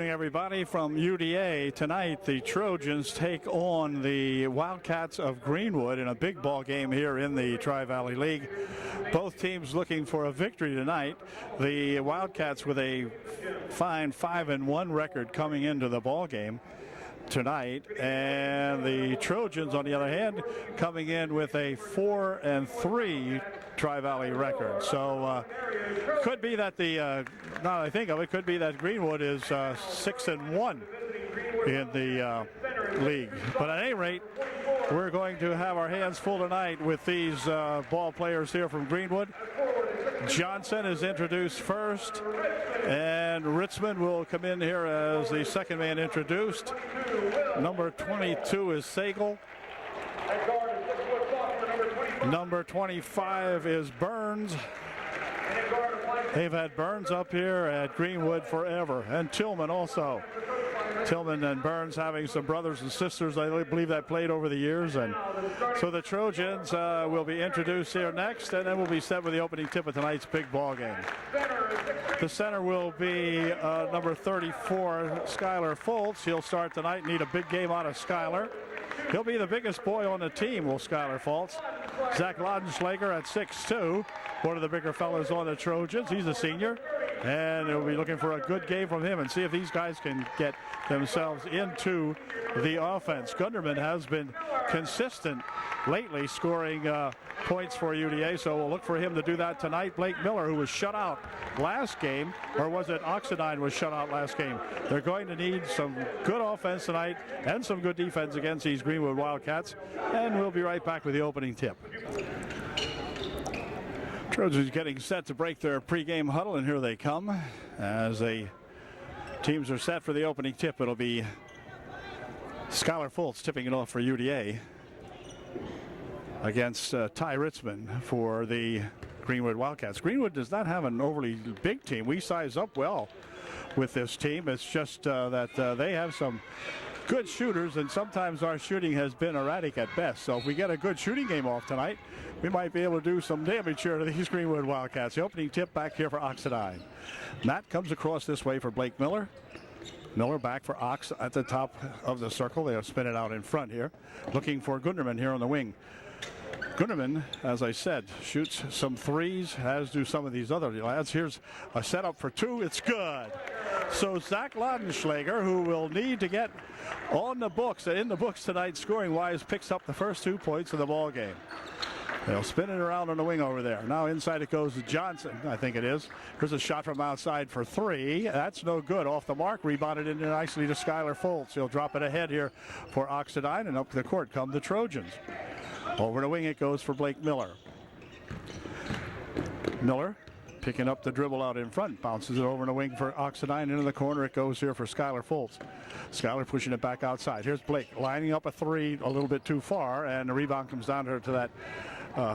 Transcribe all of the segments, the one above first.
morning, everybody, from UDA. Tonight, the Trojans take on the Wildcats of Greenwood in a big ball game here in the Tri-Valley League. Both teams looking for a victory tonight. The Wildcats with a fine 5-1 record coming into the ball game tonight, and the Trojans, on the other hand, coming in with a 4-3 Tri-Valley record. So could be that now that I think of it, could be that Greenwood is 6-1 in the league. But at any rate, we're going to have our hands full tonight with these ball players here from Greenwood. Johnson is introduced first, and Ritzman will come in here as the second man introduced. Number 22 is Sagal. Number 25 is Burns. They've had Burns up here at Greenwood forever, and Tillman also. Tillman and Burns having some brothers and sisters, I believe, that played over the years. And so the Trojans will be introduced here next, and then we'll be set with the opening tip of tonight's big ball game. The center will be number 34, Skylar Foltz. He'll start tonight. Need a big game out of Skylar. He'll be the biggest boy on the team, will Skylar Foltz. Zach Laudenschlager at 6'2", one of the bigger fellas on the Trojans. He's a senior, and they'll be looking for a good game from him and see if these guys can get themselves into the offense. Gunderman has been consistent lately, scoring points for UDA, so we'll look for him to do that tonight. Blake Miller, who was shut out last game, or was it Oxidine was shut out last game? They're going to need some good offense tonight and some good defense against these Greenwood Wildcats, and we'll be right back with the opening tip. Trojans getting set to break their pregame huddle, and here they come as the teams are set for the opening tip. It'll be Skylar Foltz tipping it off for UDA against Ty Ritzman for the Greenwood Wildcats. Greenwood does not have an overly big team. We size up well with this team. It's just that they have some good shooters, and sometimes our shooting has been erratic at best. So if we get a good shooting game off tonight, we might be able to do some damage here to these Greenwood Wildcats. The opening tip back here for Oxidine. Matt comes across this way for Blake Miller. Miller back for Ox at the top of the circle. They'll spin it out in front here, looking for Gunderman here on the wing. Gunderman, as I said, shoots some threes, as do some of these other lads. Here's a setup for two. It's good. So Zach Laudenschlager, who will need to get on the books, in the books tonight scoring-wise, picks up the first 2 points of the ball game. They'll spin it around on the wing over there. Now inside it goes to Johnson, I think it is. Here's a shot from outside for three. That's no good. Off the mark, rebounded in nicely to Skylar Foltz. He'll drop it ahead here for Oxidine, and up the court come the Trojans. Over the wing it goes for Blake Miller. Miller picking up the dribble out in front, bounces it over in the wing for Oxidine. Into the corner it goes here for Skylar Foltz. Skylar pushing it back outside. Here's Blake lining up a three a little bit too far, and the rebound comes down to that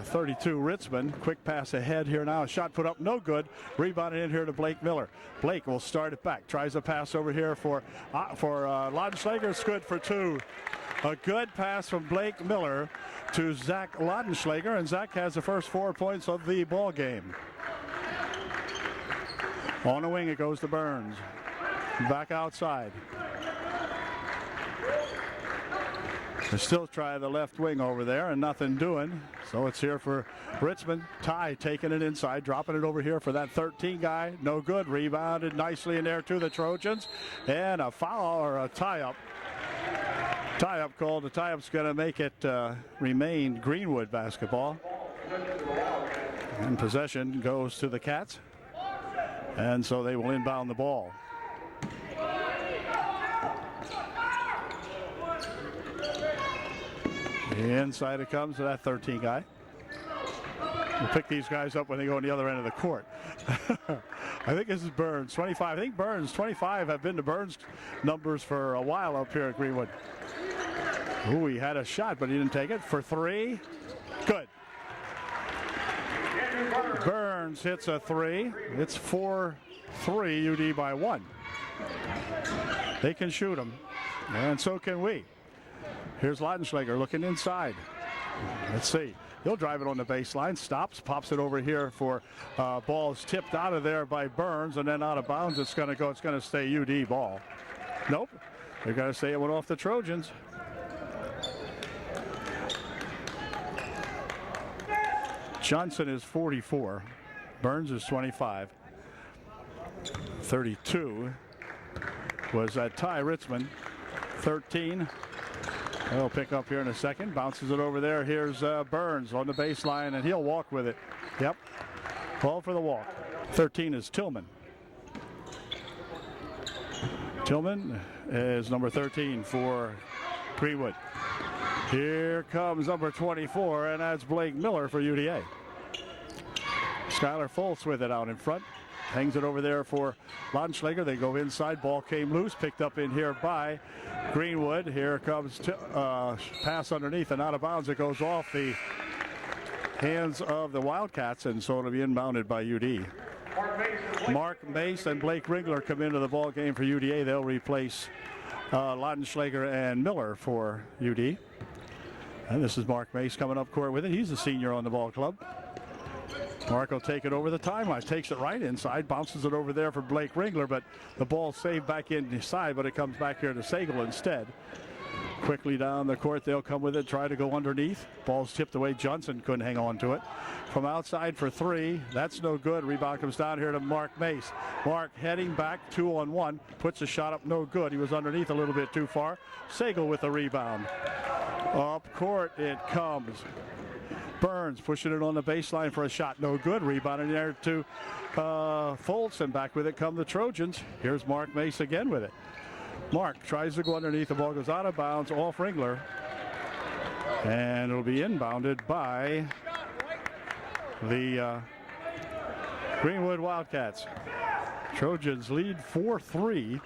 32 Ritzman. Quick pass ahead here now. A shot put up, no good. Rebounded in here to Blake Miller. Blake will start it back. Tries a pass over here for Laudenschlager. It's good for two. A good pass from Blake Miller to Zach Laudenschlager, and Zach has the first 4 points of the ball game. On the wing it goes to Burns. Back outside. They still try the left wing over there and nothing doing. So it's here for Ritzman. Ty taking it inside, dropping it over here for that 13 guy. No good. Rebounded nicely in there to the Trojans. And a foul or a tie-up. Tie-up called. The tie-up's going to make it remain Greenwood basketball. And possession goes to the Cats. And so they will inbound the ball. Inside it comes to that 13 guy. We'll pick these guys up when they go on the other end of the court. I think this is Burns, 25. I think Burns, 25 have been the Burns numbers for a while up here at Greenwood. Ooh, he had a shot, but he didn't take it. For three, good. Burns hits a three. It's 4-3 UD by one. They can shoot them, and so can we. Here's Laudenschlager looking inside. Let's see. He'll drive it on the baseline, stops, pops it over here for balls tipped out of there by Burns, and then out of bounds it's going to go. It's going to stay UD ball. Nope. They're going to say it went off the Trojans. Johnson is 44. Burns is 25. 32 was Ty Ritzman. 13. He'll pick up here in a second. Bounces it over there. Here's Burns on the baseline, and he'll walk with it. Yep. Ball for the walk. 13 is Tillman. Tillman is number 13 for Greenwood. Here comes number 24, and that's Blake Miller for UDA. Skylar Foltz with it out in front. Hangs it over there for Laudenschlager. They go inside. Ball came loose. Picked up in here by Greenwood. Here comes pass underneath and out of bounds. It goes off the hands of the Wildcats, and so it'll be inbounded by UD. Mark Mace and Blake Ringler come into the ball game for UDA. They'll replace Laudenschlager and Miller for UD. And this is Mark Mace coming up court with it. He's a senior on the ball club. Mark will take it over the timeline, takes it right inside, bounces it over there for Blake Ringler, but the ball saved back inside, but it comes back here to Sagal instead. Quickly down the court, they'll come with it, try to go underneath. Ball's tipped away. Johnson couldn't hang on to it. From outside for three, that's no good. Rebound comes down here to Mark Mace. Mark heading back, 2-on-1, puts a shot up, no good. He was underneath a little bit too far. Sagal with the rebound. Up court it comes. Burns pushing it on the baseline for a shot, no good. Rebounding there to Foltz, and back with it come the Trojans. Here's Mark Mace again with it. Mark tries to go underneath. The ball goes out of bounds off Ringler, and it'll be inbounded by the Greenwood Wildcats. Trojans lead 4-3,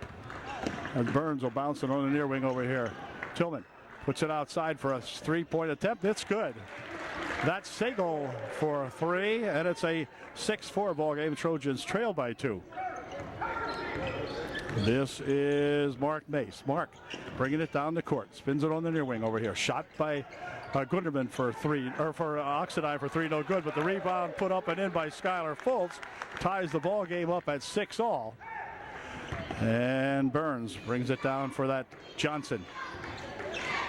and Burns will bounce it on the near wing over here. Tillman puts it outside for a three-point attempt. It's good. That's Sagal for three, and it's a 6-4 ball game. Trojans trail by 2. This is Mark Mace. Mark bringing it down the court, spins it on the near wing over here. Shot by Gunderman for three, or for Oxidine for three, no good. But the rebound put up and in by Skylar Foltz ties the ball game up at 6-all. And Burns brings it down for that Johnson.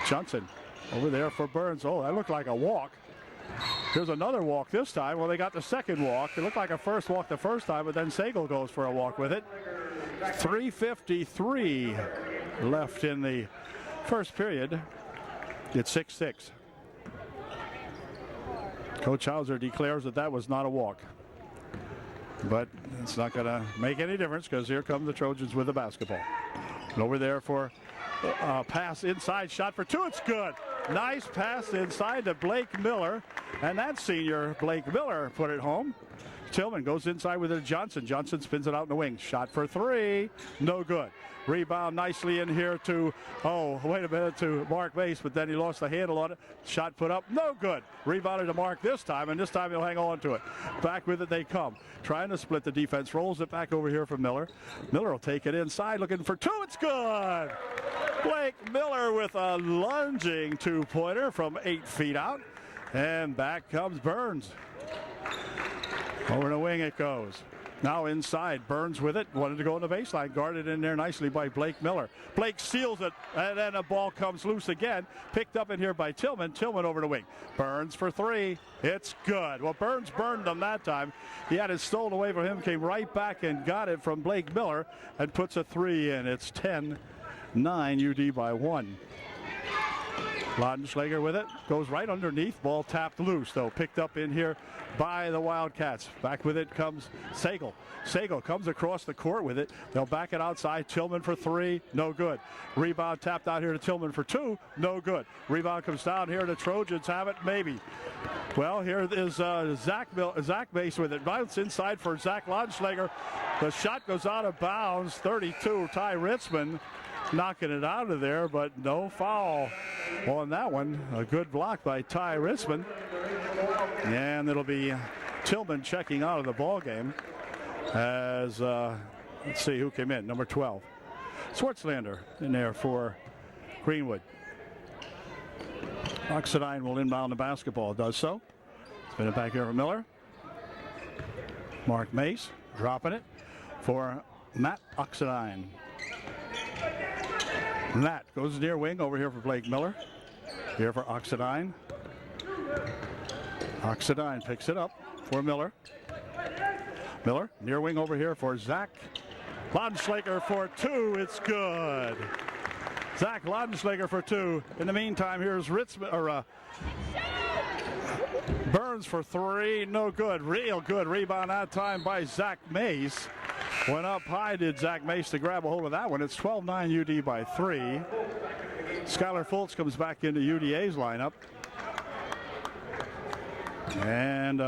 Johnson over there for Burns. Oh, that looked like a walk. Here's another walk this time. Well, they got the second walk. It looked like a first walk the first time, but then Sagal goes for a walk with it. 3:53 left in the first period. It's 6-6. Coach Hauser declares that that was not a walk. But it's not going to make any difference because here come the Trojans with the basketball. And over there for pass inside, shot for 2. It's good. Nice pass inside to Blake Miller, and that senior Blake Miller put it home. Tillman goes inside with it. Johnson. Johnson spins it out in the wing. Shot for 3. No good. Rebound nicely in here to, to Mark Mace, but then he lost the handle on it. Shot put up. No good. Rebounded to Mark this time, and this time he'll hang on to it. Back with it they come. Trying to split the defense. Rolls it back over here for Miller. Miller will take it inside, looking for 2. It's good. Blake Miller with a lunging two-pointer from 8 feet out. And back comes Burns. Over the wing it goes. Now inside, Burns with it. Wanted to go on the baseline. Guarded in there nicely by Blake Miller. Blake steals it, and then the ball comes loose again. Picked up in here by Tillman. Tillman over the wing. Burns for 3. It's good. Well, Burns burned them that time. He had it stolen away from him. Came right back and got it from Blake Miller and puts a 3 in. It's 10-9 UD by 1. Laudenschlager with it. Goes right underneath. Ball tapped loose, though. Picked up in here by the Wildcats. Back with it comes Sagal. Sagal comes across the court with it. They'll back it outside. Tillman for 3. No good. Rebound tapped out here to Tillman for 2. No good. Rebound comes down here. The Trojans have it. Maybe. Well, here is Zach Mace with it. Bounce inside for Zach Laudenschlager. The shot goes out of bounds. 32. Ty Ritzman knocking it out of there, but no foul on that one. A good block by Ty Ritzman. And it'll be Tillman checking out of the ball game as, let's see who came in, number 12. Swartzlander in there for Greenwood. Oxidine will inbound the basketball, does so. Spin it back here for Miller. Mark Mace dropping it for Matt Oxidine. Matt goes near wing over here for Blake Miller. Here for Oxidine. Oxidine picks it up for Miller. Miller near wing over here for Zach Laudenschlager for two. It's good. Zach Laudenschlager for two. In the meantime, here's Burns for three. No good. Real good rebound that time by Zach Mace. Went up high, did Zach Mace to grab a hold of that one. It's 12-9 UD by three. Skylar Fultz comes back into UDA's lineup. And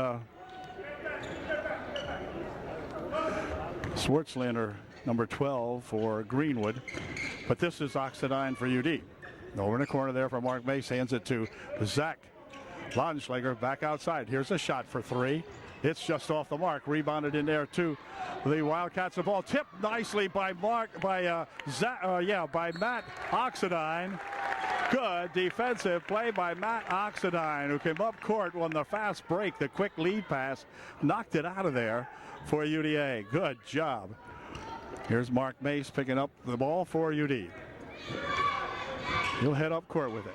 Schwartzlander, number 12 for Greenwood. But this is Oxidine for UD. Over in the corner there for Mark Mace, hands it to Zach Laudenschlager back outside. Here's a shot for three. It's just off the mark. Rebounded in there too. The Wildcats. The ball tipped nicely by Matt Oxidine. Good defensive play by Matt Oxidine, who came up court on the fast break. The quick lead pass knocked it out of there for UDA. Good job. Here's Mark Mace picking up the ball for UD. He'll head up court with it.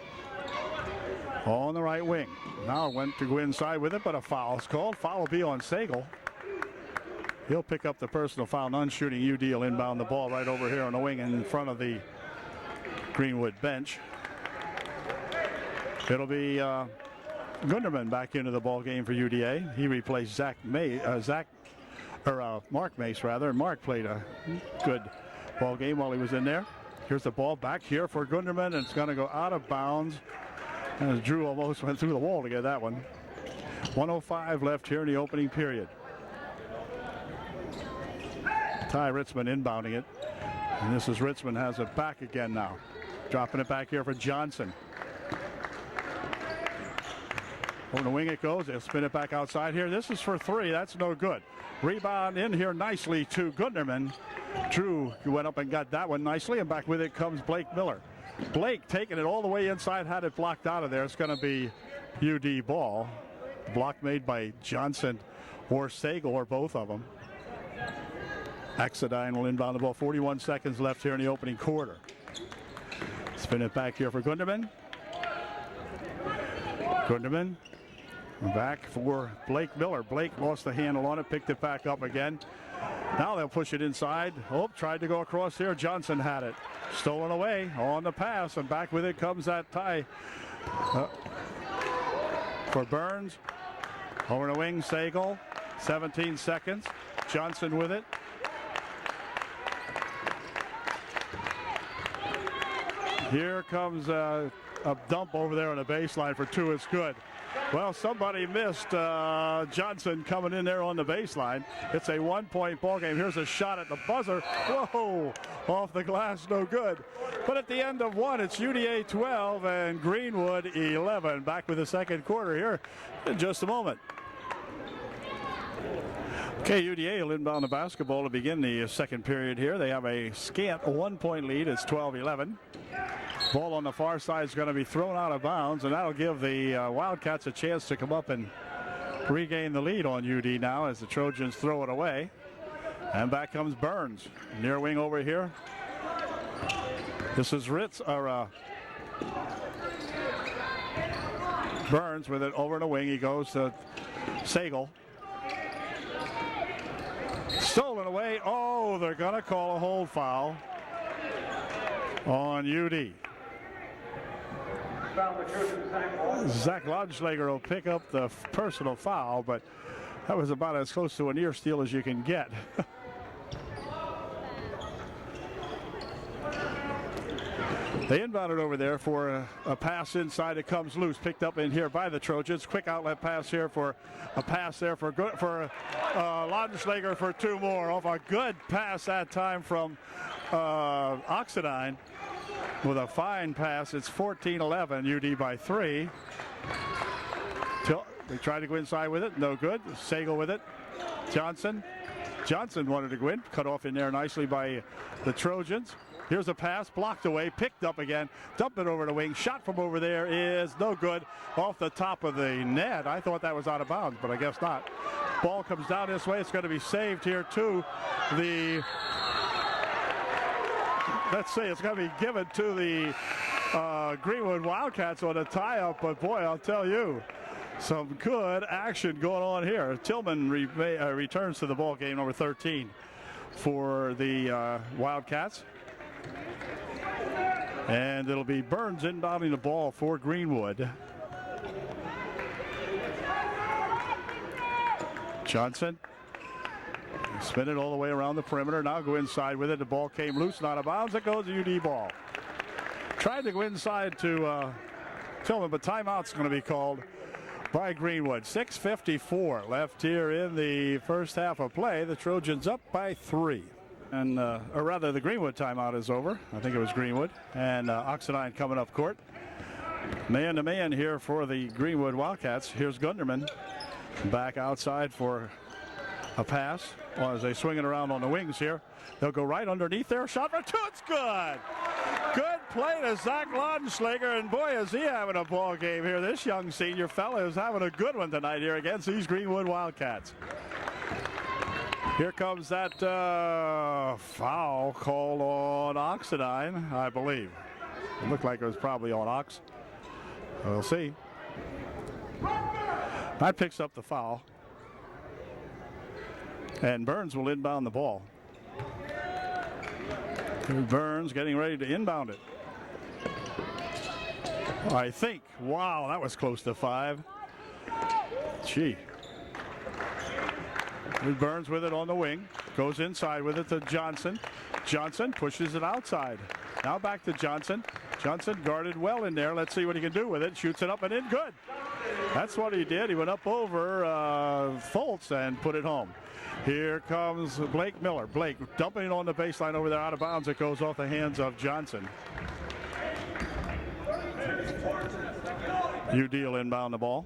On the right wing. Now went to go inside with it, but a foul is called. Foul will be on Sagal. He'll pick up the personal foul. Non-shooting UD will inbound the ball right over here on the wing in front of the Greenwood bench. It'll be Gunderman back into the ball game for UDA. He replaced Mark Mace rather, and Mark played a good ball game while he was in there. Here's the ball back here for Gunderman, and it's going to go out of bounds. As Drew almost went through the wall to get that one. 1:05 left here in the opening period. Ty Ritzman inbounding it. And this is Ritzman has it back again now. Dropping it back here for Johnson. Over the wing it goes. They'll spin it back outside here. This is for three. That's no good. Rebound in here nicely to Gunderman. Drew went up and got that one nicely. And back with it comes Blake Miller. Blake taking it all the way inside, had it blocked out of there. It's going to be UD ball. Block made by Johnson or Sagal, or both of them. Oxidine will inbound the ball. 41 seconds left here in the opening quarter. Spin it back here for Gunderman. Gunderman back for Blake Miller. Blake lost the handle on it, picked it back up again. Now they'll push it inside. Oh, tried to go across here. Johnson had it. Stolen away on the pass, and back with it comes that tie for Burns. Over the wing, Sagal. 17 seconds. Johnson with it. Here comes a dump over there on the baseline for two. It's good. Well, somebody missed Johnson coming in there on the baseline. It's a one-point ball game. Here's a shot at the buzzer. Whoa, off the glass, no good. But at the end of one, it's UDA 12 and Greenwood 11. Back with the second quarter here in just a moment. Okay, UDA will inbound the basketball to begin the second period here. They have a scant one-point lead. It's 12-11. Ball on the far side is going to be thrown out of bounds, and that'll give the Wildcats a chance to come up and regain the lead on UD now as the Trojans throw it away. And back comes Burns. Near wing over here. This is Burns with it over the wing. He goes to Sagal. Stolen away. Oh, they're going to call a hold foul on UD. Zach Laudenschlager will pick up the personal foul, but that was about as close to an ear steal as you can get. They inbounded over there for a pass inside. It comes loose, picked up in here by the Trojans. Quick outlet pass here for a pass there for Laudenschlager for two more. Off a good pass that time from Oxidine. With a fine pass, it's 14-11, UD by three. They tried to go inside with it, no good. Sagal with it. Johnson Johnson wanted to go in, cut off in there nicely by the Trojans. Here's a pass, blocked away, picked up again, dumped it over the wing. Shot from over there is no good, off the top of the net. I thought that was out of bounds, but I guess not. Ball comes down this way. It's going to be saved here to the, let's see, it's going to be given to the Greenwood Wildcats on a tie-up, but boy, I'll tell you, some good action going on here. Tillman returns to the ball game, number 13 for the Wildcats. And it'll be Burns inbounding the ball for Greenwood. Johnson spin it all the way around the perimeter. Now go inside with it. The ball came loose, not out of bounds. It goes to UD ball. Tried to go inside to Tillman, but timeout's going to be called by Greenwood. 6:54 left here in the first half of play. The Trojans up by 3. And, or rather, the Greenwood timeout is over. I think it was Greenwood. And Oxidine coming up court. Man-to-man here for the Greenwood Wildcats. Here's Gunderman back outside for a pass. Well, as they swing it around on the wings here. They'll go right underneath there. Shot for two. It's good. Good play to Zach Laudenschlager. And boy, is he having a ball game here. This young senior fella is having a good one tonight here against these Greenwood Wildcats. Here comes that foul called on Oxidine, I believe. It looked like it was probably on Ox. We'll see. That picks up the foul. And Burns will inbound the ball. Burns getting ready to inbound it. I think. Wow, that was close to 5. Gee. Burns with it on the wing. Goes inside with it to Johnson. Johnson pushes it outside. Now back to Johnson. Johnson guarded well in there. Let's see what he can do with it. Shoots it up and in. Good. That's what he did. He went up over Fultz and put it home. Here comes Blake Miller. Blake dumping it on the baseline over there out of bounds. It goes off the hands of Johnson. UD will inbound the ball.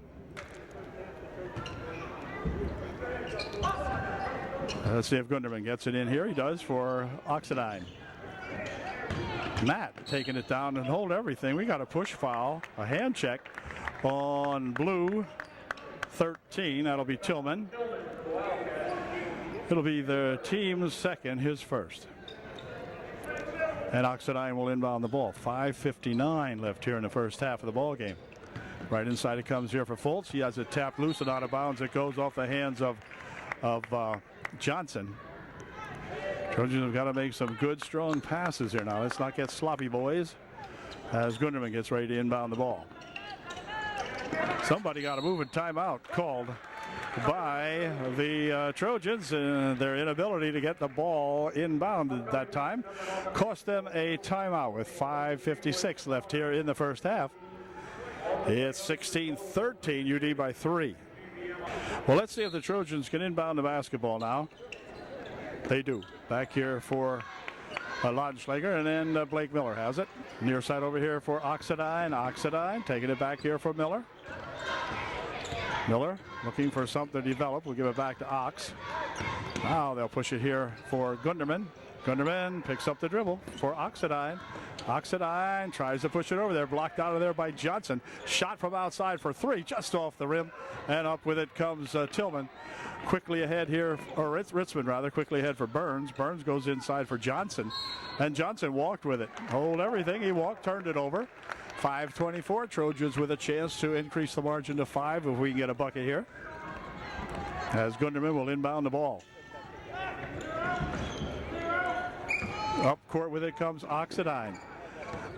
Let's see if Gunderman gets it in here. He does for Oxidine. Matt taking it down and hold everything. We got a push foul, a hand check on blue 13. That'll be Tillman. It'll be the team's second, his first. And Oxidine will inbound the ball. 5:59 left here in the first half of the ball game. Right inside it comes here for Fultz. He has it tapped loose and out of bounds. It goes off the hands of Johnson. Trojans have got to make some good, strong passes here now. Let's not get sloppy, boys, as Gunderman gets ready to inbound the ball. Somebody got a moving timeout called by the Trojans. Their inability to get the ball inbound at that time cost them a timeout with 5:56 left here in the first half. It's 16-13, UD by 3. Well, let's see if the Trojans can inbound the basketball now. They do. Back here for Laudenschlager, and then Blake Miller has it. Near side over here for Oxidine. Oxidine taking it back here for Miller. Miller looking for something to develop. We'll give it back to Ox. Now they'll push it here for Gunderman. Gunderman picks up the dribble for Oxidine. Oxidine tries to push it over there. Blocked out of there by Johnson. Shot from outside for 3, just off the rim. And up with it comes Tillman. Quickly ahead here, or Ritzman rather, quickly ahead for Burns. Burns goes inside for Johnson. And Johnson walked with it. Hold everything. He walked, turned it over. 5:24. Trojans with a chance to increase the margin to 5 if we can get a bucket here. As Gunderman will inbound the ball. Up court with it comes Oxidine.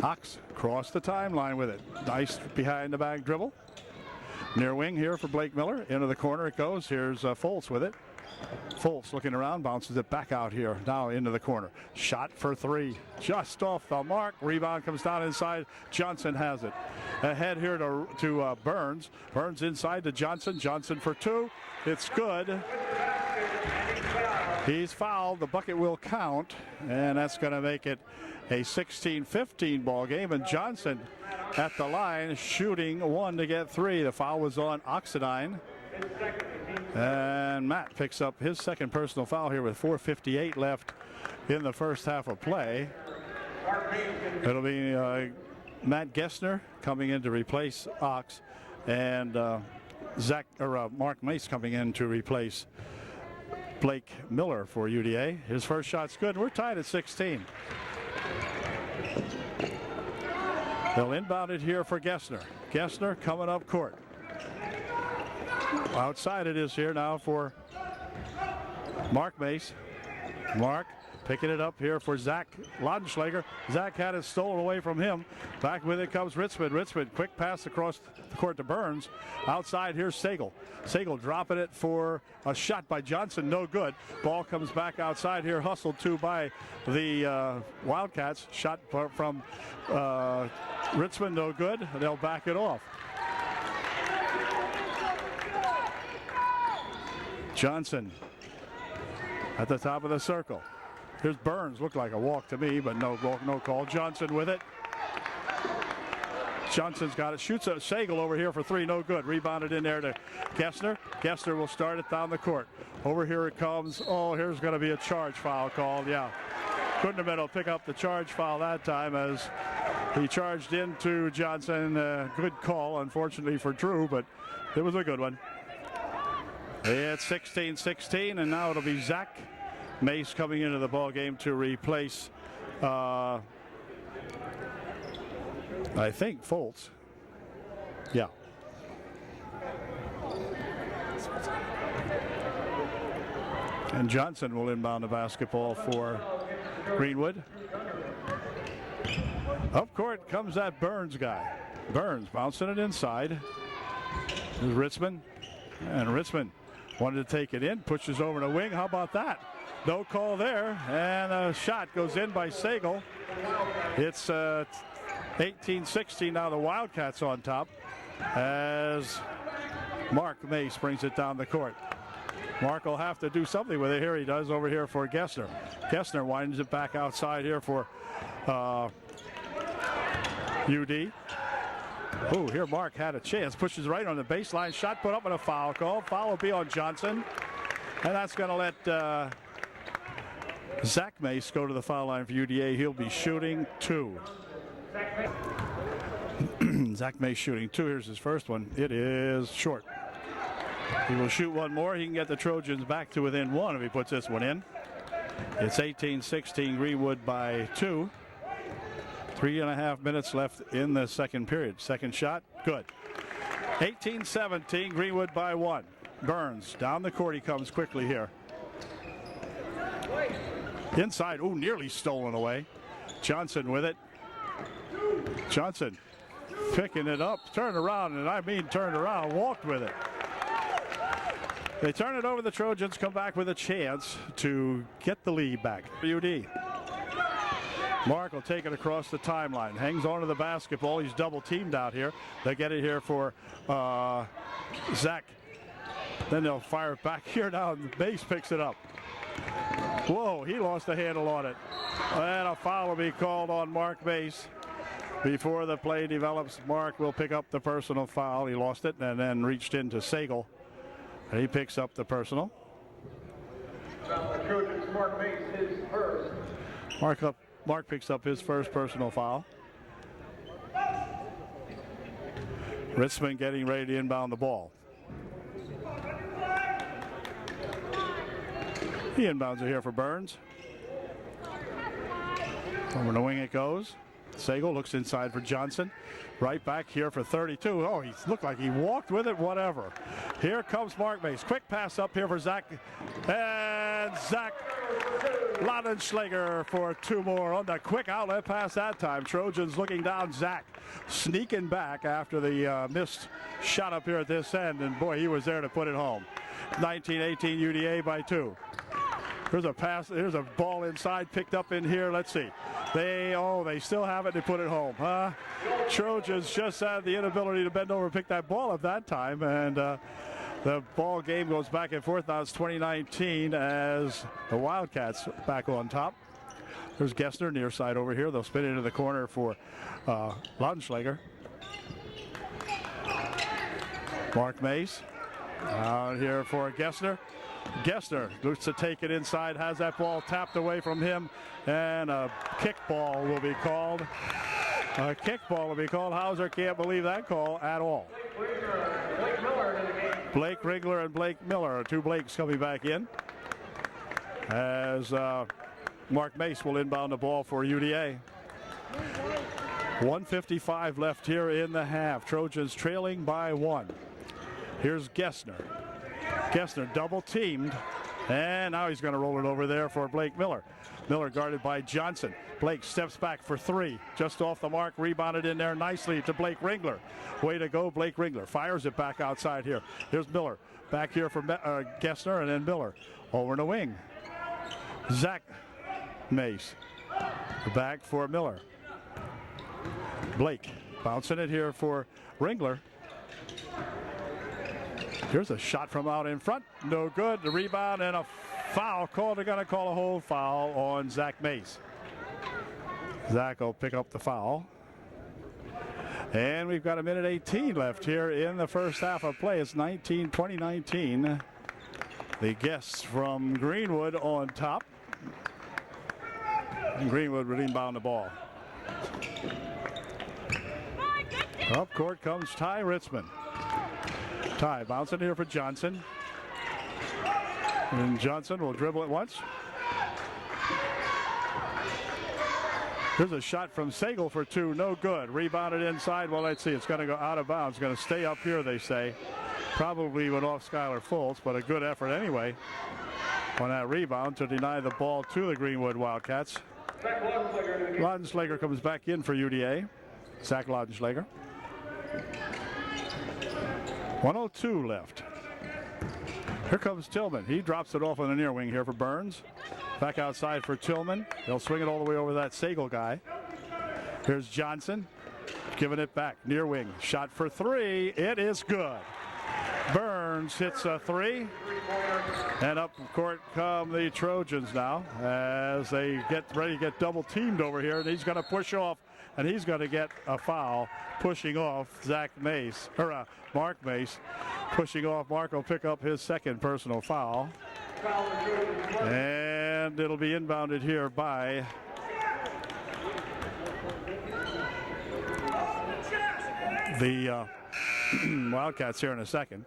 Ox crossed the timeline with it. Nice behind the back dribble. Near wing here for Blake Miller. Into the corner it goes. Here's Fultz with it. Fultz looking around, bounces it back out here. Now into the corner. Shot for 3. Just off the mark. Rebound comes down inside. Johnson has it. Ahead here to Burns. Burns inside to Johnson. Johnson for 2. It's good. He's fouled. The bucket will count, and that's going to make it a 16-15 ball game. And Johnson at the line shooting 1 to get 3. The foul was on Oxidine. And Matt picks up his second personal foul here with 4:58 left in the first half of play. It'll be Matt Gessner coming in to replace Ox, and Mark Mace coming in to replace Blake Miller for UDA. His first shot's good. We're tied at 16. They'll inbound it here for Gessner. Gessner coming up court. Outside it is here now for Mark Mace. Mark picking it up here for Zach Laudenschlager. Zach had it stolen away from him. Back with it comes Ritzman. Ritzman, quick pass across the court to Burns. Outside, here's Sagal. Sagal dropping it for a shot by Johnson. No good. Ball comes back outside here. Hustled to by the Wildcats. Shot from Ritzman. No good. They'll back it off. Johnson at the top of the circle. Here's Burns. Looked like a walk to me, but no call. Johnson with it. Johnson's got it. Shoots a Sagal over here for three. No good. Rebounded in there to Gessner. Gessner will start it down the court. Over here it comes. Oh, here's going to be a charge foul called. Yeah. Couldn't have been able to pick up the charge foul that time as he charged into Johnson. Good call, unfortunately, for Drew, but it was a good one. It's 16-16, and now it'll be Zach Mace coming into the ball game to replace, I think, Foltz. Yeah. And Johnson will inbound the basketball for Greenwood. Up court comes that Burns guy. Burns bouncing it inside. There's Ritzman. And Ritzman wanted to take it in, pushes over the wing. How about that? No call there, and a shot goes in by Sagal. It's 18-16 now. The Wildcats on top as Mark Mace brings it down the court. Mark will have to do something with it. Here he does over here for Gessner. Gessner winds it back outside here for UD. Oh, here Mark had a chance. Pushes right on the baseline. Shot put up and a foul call. Foul will be on Johnson. And that's going to let Zach Mace go to the foul line for UDA. He'll be shooting two. Zach Mace shooting two. Here's his first one. It is short. He will shoot one more. He can get the Trojans back to within one if he puts this one in. It's 18-16 Greenwood by two. 3.5 minutes left in the second period. Second shot, good. 18-17, Greenwood by one. Burns, down the court he comes quickly here. Inside, ooh, nearly stolen away. Johnson with it. Johnson picking it up, turned around, and I mean turned around, walked with it. They turn it over, the Trojans come back with a chance to get the lead back. UD. Mark will take it across the timeline. Hangs onto the basketball. He's double teamed out here. They get it here for Zach. Then they'll fire it back here now. And the base picks it up. Whoa, he lost the handle on it. And a foul will be called on Mark Mace. Before the play develops, Mark will pick up the personal foul. He lost it and then reached into Sagal. And he picks up the personal. Mark Mace his first. Mark picks up his first personal foul. Ritzman getting ready to inbound the ball. He inbounds it here for Burns. Over the wing it goes. Sagal looks inside for Johnson. Right back here for 32. Oh, he looked like he walked with it, whatever. Here comes Mark Mace. Quick pass up here for Zach. And Zach Laudenschlager for two more on the quick outlet pass that time. Trojans looking down. Zach sneaking back after the missed shot up here at this end. And boy, he was there to put it home. 19-18 UDA by two. Here's a pass. Here's a ball inside picked up in here. Let's see. They still have it to put it home. Trojans just had the inability to bend over and pick that ball up that time. And the ball game goes back and forth. Now it's 2019 as the Wildcats back on top. There's Gessner near side over here. They'll spin into the corner for Laudenschlager. Mark Mace Out here for Gessner. Gessner looks to take it inside, has that ball tapped away from him, and a kickball will be called. A kickball will be called. Hauser can't believe that call at all. Blake Ringler and Blake Miller, two Blakes coming back in, as Mark Mace will inbound the ball for UDA. 1:55 left here in the half. Trojans trailing by 1. Here's Gessner. Gessner double teamed, and now he's going to roll it over there for Blake Miller. Miller guarded by Johnson. Blake steps back for 3, just off the mark, rebounded in there nicely to Blake Ringler. Way to go, Blake Ringler. Fires it back outside here. Here's Miller. Back here for Gessner, and then Miller over in the wing. Zach Mace. Back for Miller. Blake bouncing it here for Ringler. Here's a shot from out in front. No good. The rebound and a foul call. They're going to call a hold foul on Zach Mace. Zach will pick up the foul. And we've got 1:18 left here in the first half of play. It's 2019. The guests from Greenwood on top. And Greenwood will inbound the ball. Up court comes Ty Ritzman. Ty bouncing here for Johnson. And Johnson will dribble it once. Here's a shot from Sagal for 2. No good. Rebounded inside. Well, let's see. It's going to go out of bounds. It's going to stay up here, they say. Probably went off Skylar Fultz, but a good effort anyway on that rebound to deny the ball to the Greenwood Wildcats. Laudenschlager comes back in for UDA. Zach Laudenschlager. 1:02 left. Here comes Tillman. He drops it off on the near wing here for Burns. Back outside for Tillman. They'll swing it all the way over that Sagal guy. Here's Johnson. Giving it back. Near wing. Shot for 3. It is good. Burns hits a 3. And up court come the Trojans now as they get ready to get double teamed over here. And he's going to push off. And he's going to get a foul pushing off Zach Mace, or Mark Mace. Pushing off. Mark will pick up his second personal foul. And it'll be inbounded here by the Wildcats here in a second.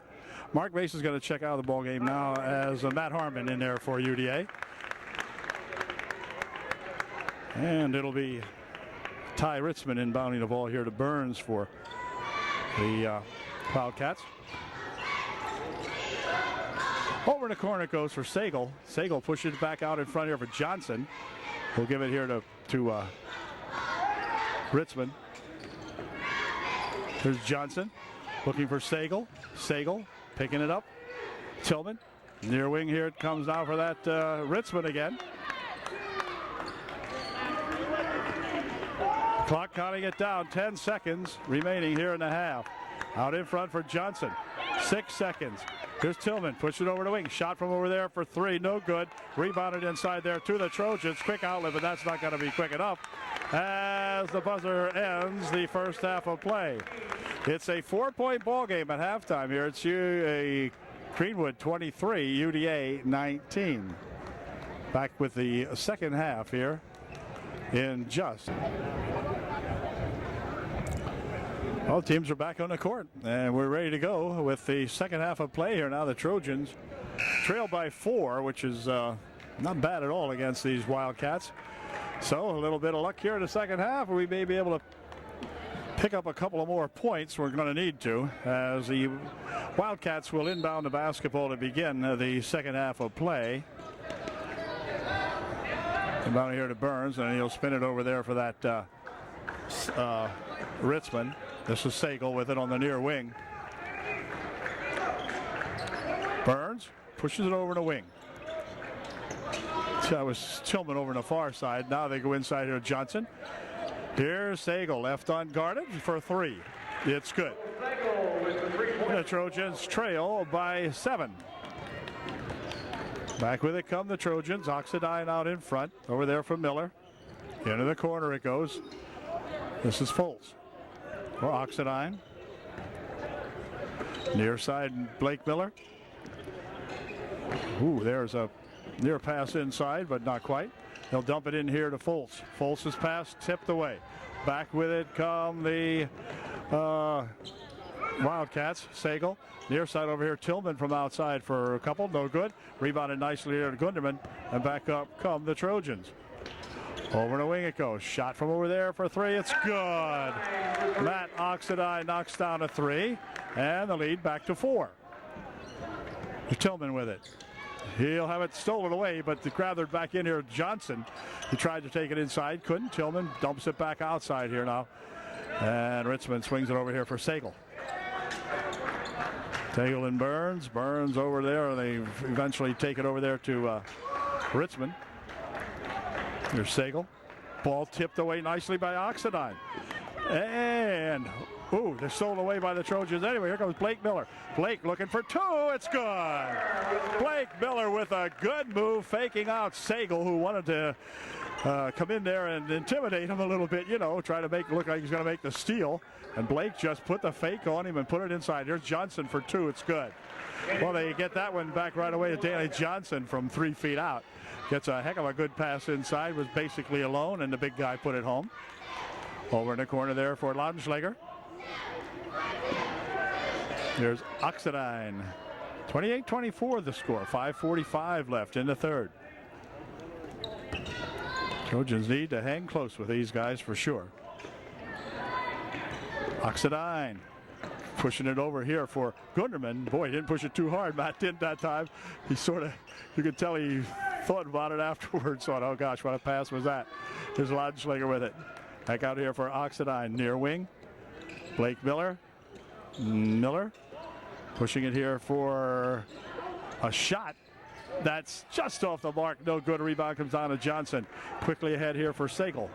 Mark Mace is going to check out of the ball game now as Matt Harmon in there for UDA. And it'll be Ty Ritzman inbounding the ball here to Burns for the Wildcats. Over in the corner it goes for Sagal. Sagal pushes it back out in front here for Johnson. We'll give it here to Ritzman. Here's Johnson looking for Sagal. Sagal picking it up. Tillman. Near wing here it comes now for that Ritzman again. Clock counting it down. 10 seconds remaining here in the half. Out in front for Johnson. 6 seconds. Here's Tillman. Push it over the wing. Shot from over there for 3. No good. Rebounded inside there to the Trojans. Quick outlet, but that's not going to be quick enough as the buzzer ends the first half of play. It's a 4-point ball game at halftime here. It's a Greenwood 23, UDA 19. Back with the second half here in just. Well, teams are back on the court, and we're ready to go with the second half of play here. Now the Trojans trail by 4, which is not bad at all against these Wildcats. So a little bit of luck here in the second half. We may be able to pick up a couple of more points. We're going to need to, as the Wildcats will inbound the basketball to begin the second half of play. Inbound here to Burns, and he'll spin it over there for that Ritzman. This is Sagal with it on the near wing. Burns pushes it over the wing. That was Tillman over on the far side. Now they go inside here. Johnson. Here's Sagal left unguarded for 3. It's good. The Trojans trail by 7. Back with it come the Trojans. Oxidine out in front. Over there from Miller. Into the corner it goes. This is Fultz. For Oxidine. Near side, Blake Miller. Ooh, there's a near pass inside, but not quite. He'll dump it in here to Foltz. Foltz's pass tipped away. Back with it come the Wildcats. Sagal. Near side over here, Tillman from outside for a couple. No good. Rebounded nicely there to Gunderman. And back up come the Trojans. Over the wing it goes. Shot from over there for three. It's good. Matt Oxidine knocks down a three. And the lead back to 4. Tillman with it. He'll have it stolen away, but gathered back in here, Johnson. He tried to take it inside, couldn't. Tillman dumps it back outside here now. And Ritzman swings it over here for Sagal. Sagal and Burns. Burns over there, and they eventually take it over there to Ritzman. There's Sagal. Ball tipped away nicely by Oxidine. And, ooh, they're stolen away by the Trojans. Anyway, here comes Blake Miller. Blake looking for 2. It's good. Blake Miller with a good move, faking out Sagal, who wanted to come in there and intimidate him a little bit, you know, try to make it look like he's going to make the steal. And Blake just put the fake on him and put it inside. Here's Johnson for 2. It's good. Well, they get that one back right away to Danny Johnson from 3 feet out. Gets a heck of a good pass inside, was basically alone, and the big guy put it home. Over in the corner there for Laudenschlager. There's Oxidine. 28-24 the score. 5:45 left in the third. Trojans need to hang close with these guys for sure. Oxidine pushing it over here for Gunderman. Boy, he didn't push it too hard. Matt didn't that time. He sort of, you could tell he thought about it afterwards. Thought, oh gosh, what a pass was that. There's Laudenschlager with it. Back out here for Oxidine, near wing. Blake Miller. Miller pushing it here for a shot. That's just off the mark. No good. Rebound comes down to Johnson. Quickly ahead here for Sagal.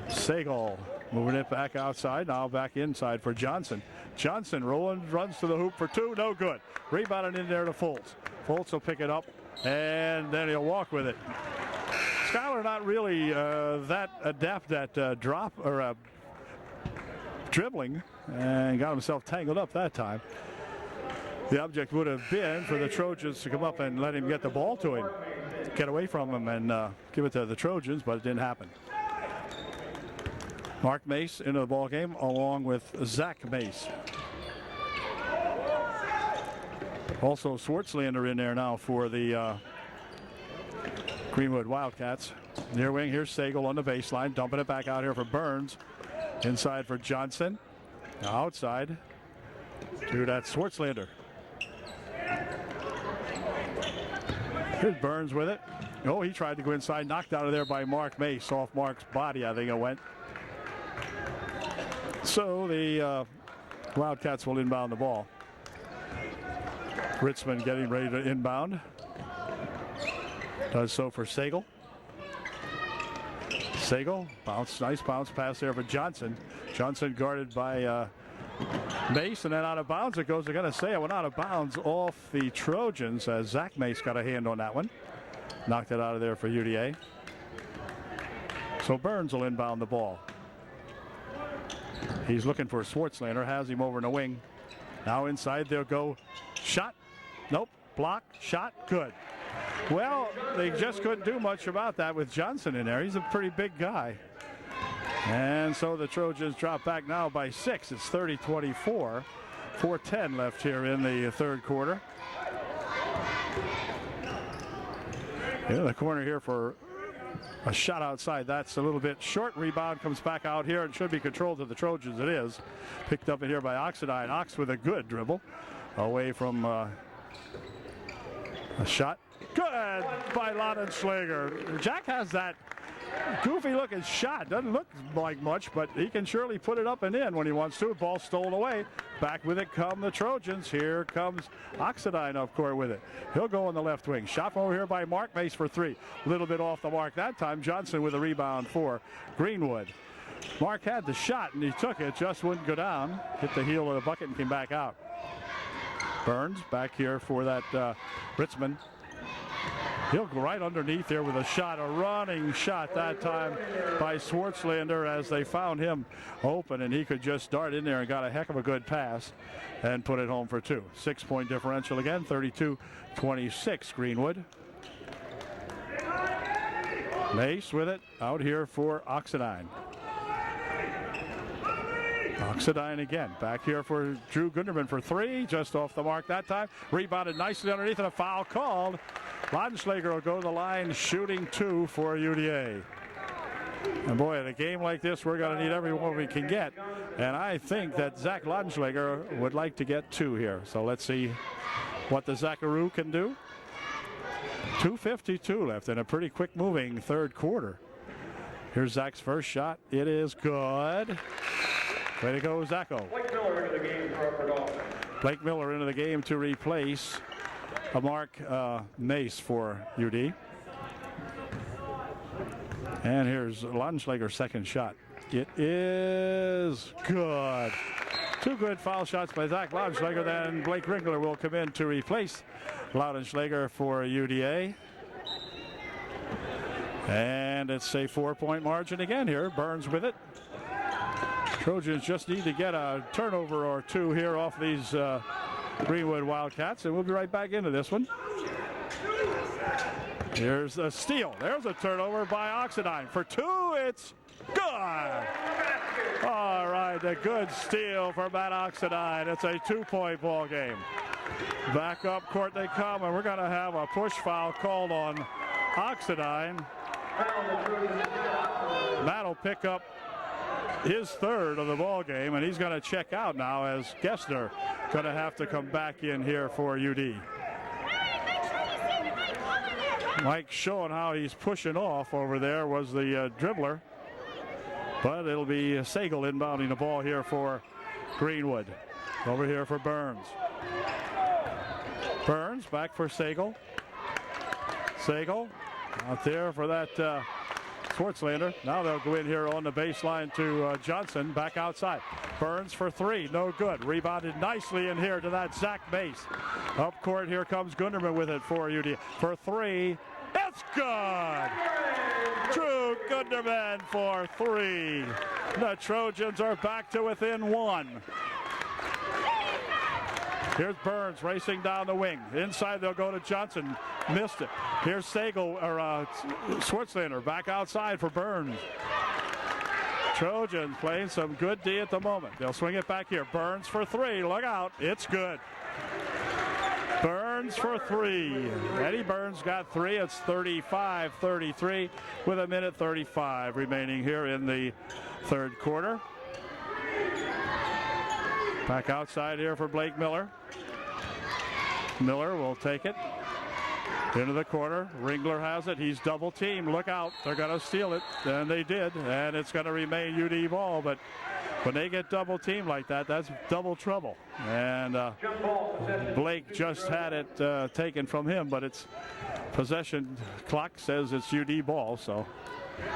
Sagal moving it back outside. Now back inside for Johnson. Johnson rolling, runs to the hoop for 2. No good. Rebounded in there to Foltz. Foltz will pick it up, and then he'll walk with it. Schuyler not really that adept at drop or dribbling, and got himself tangled up that time. The object would have been for the Trojans to come up and let him get the ball to him, get away from him, and give it to the Trojans, but it didn't happen. Mark Mace into the ball game along with Zach Mace. Also Schwartzlander in there now for the Greenwood Wildcats. Near wing, here's Sagal on the baseline, dumping it back out here for Burns. Inside for Johnson. Outside to that Schwartzlander. Here's Burns with it. Oh, he tried to go inside, knocked out of there by Mark Mace. Off Mark's body, I think it went. So the Wildcats will inbound the ball. Ritzman getting ready to inbound. Does so for Sagal. Sagal, bounce, nice bounce pass there for Johnson. Johnson guarded by Mace, and then out of bounds it goes. They're going to say it went out of bounds off the Trojans as Zach Mace got a hand on that one. Knocked it out of there for UDA. So Burns will inbound the ball. He's looking for Schwartzlander, has him over in the wing. Now inside they'll go. Shot. Nope. Block. Shot. Good. Well, they just couldn't do much about that with Johnson in there. He's a pretty big guy. And so the Trojans drop back now by 6. It's 30-24. 4:10 left here in the third quarter. In the corner here for a shot outside. That's a little bit short. Rebound comes back out here and should be controlled to the Trojans. It is. Picked up in here by Oxidine. Ox with a good dribble. Away from a shot. Good by Laudenschlager. Jack has that goofy looking shot. Doesn't look like much, but he can surely put it up and in when he wants to. Ball stolen away. Back with it come the Trojans. Here comes Oxidine up court with it. He'll go on the left wing. Shot over here by Mark Mace for 3. A little bit off the mark that time. Johnson with a rebound for Greenwood. Mark had the shot and he took it. Just wouldn't go down. Hit the heel of the bucket and came back out. Burns back here for that Ritzman. He'll go right underneath there with a shot, a running shot that time by Schwartzlander as they found him open, and he could just dart in there and got a heck of a good pass and put it home for 2. 6-point differential again, 32-26 Greenwood. Mace with it out here for Oxidine. Oxidine again. Back here for Drew Gunderman for 3. Just off the mark that time. Rebounded nicely underneath and a foul called. Laudenschlager will go to the line shooting 2 for UDA. And boy, in a game like this, we're going to need everyone we can get. And I think that Zach Laudenschlager would like to get 2 here. So let's see what the Zacharoo can do. 2:52 left in a pretty quick moving third quarter. Here's Zach's first shot. It is good. Way to go, Zacho. Blake Miller into the game for Upper Dolphin. Blake Miller into the game to replace Mark Mace for UD. And here's Laudenschlager's second shot. It is good. 2 good foul shots by Zach Laudenschlager. Then Blake Ringler will come in to replace Laudenschlager for UDA. And it's a 4-point margin again here. Burns with it. Trojans just need to get a turnover or 2 here off these Greenwood Wildcats, and we'll be right back into this one. Here's a steal. There's a turnover by Oxidine. For 2, it's good. All right, a good steal for Matt Oxidine. It's a 2-point ball game. Back up court they come, and we're going to have a push foul called on Oxidine. Matt will pick up his 3rd of the ball game, and he's going to check out now as Gessner going to have to come back in here for UD. Mike showing how he's pushing off over there was the dribbler, but it'll be Sagal inbounding the ball here for Greenwood. Over here for Burns. Burns back for Sagal. Sagal out there for that Schwartzlander. Now they'll go in here on the baseline to Johnson, back outside. Burns for 3, no good. Rebounded nicely in here to that Zach Mace. Up court, here comes Gunderman with it for UD. For 3, it's good! Drew Gunderman for 3. The Trojans are back to within 1. Here's Burns racing down the wing. Inside they'll go to Johnson. Missed it. Here's Sagal, or Schwartzlander back outside for Burns. Trojans playing some good D at the moment. They'll swing it back here. Burns for 3. Look out. It's good. Burns for 3. Eddie Burns got 3. It's 35-33 with 1:35 remaining here in the third quarter. Back outside here for Blake Miller. Miller will take it into the corner. Ringler has it. He's double teamed. Look out. They're going to steal it. And they did. And it's going to remain UD ball. But when they get double teamed like that, that's double trouble. And Blake just had it taken from him. But it's possession clock says it's UD ball. So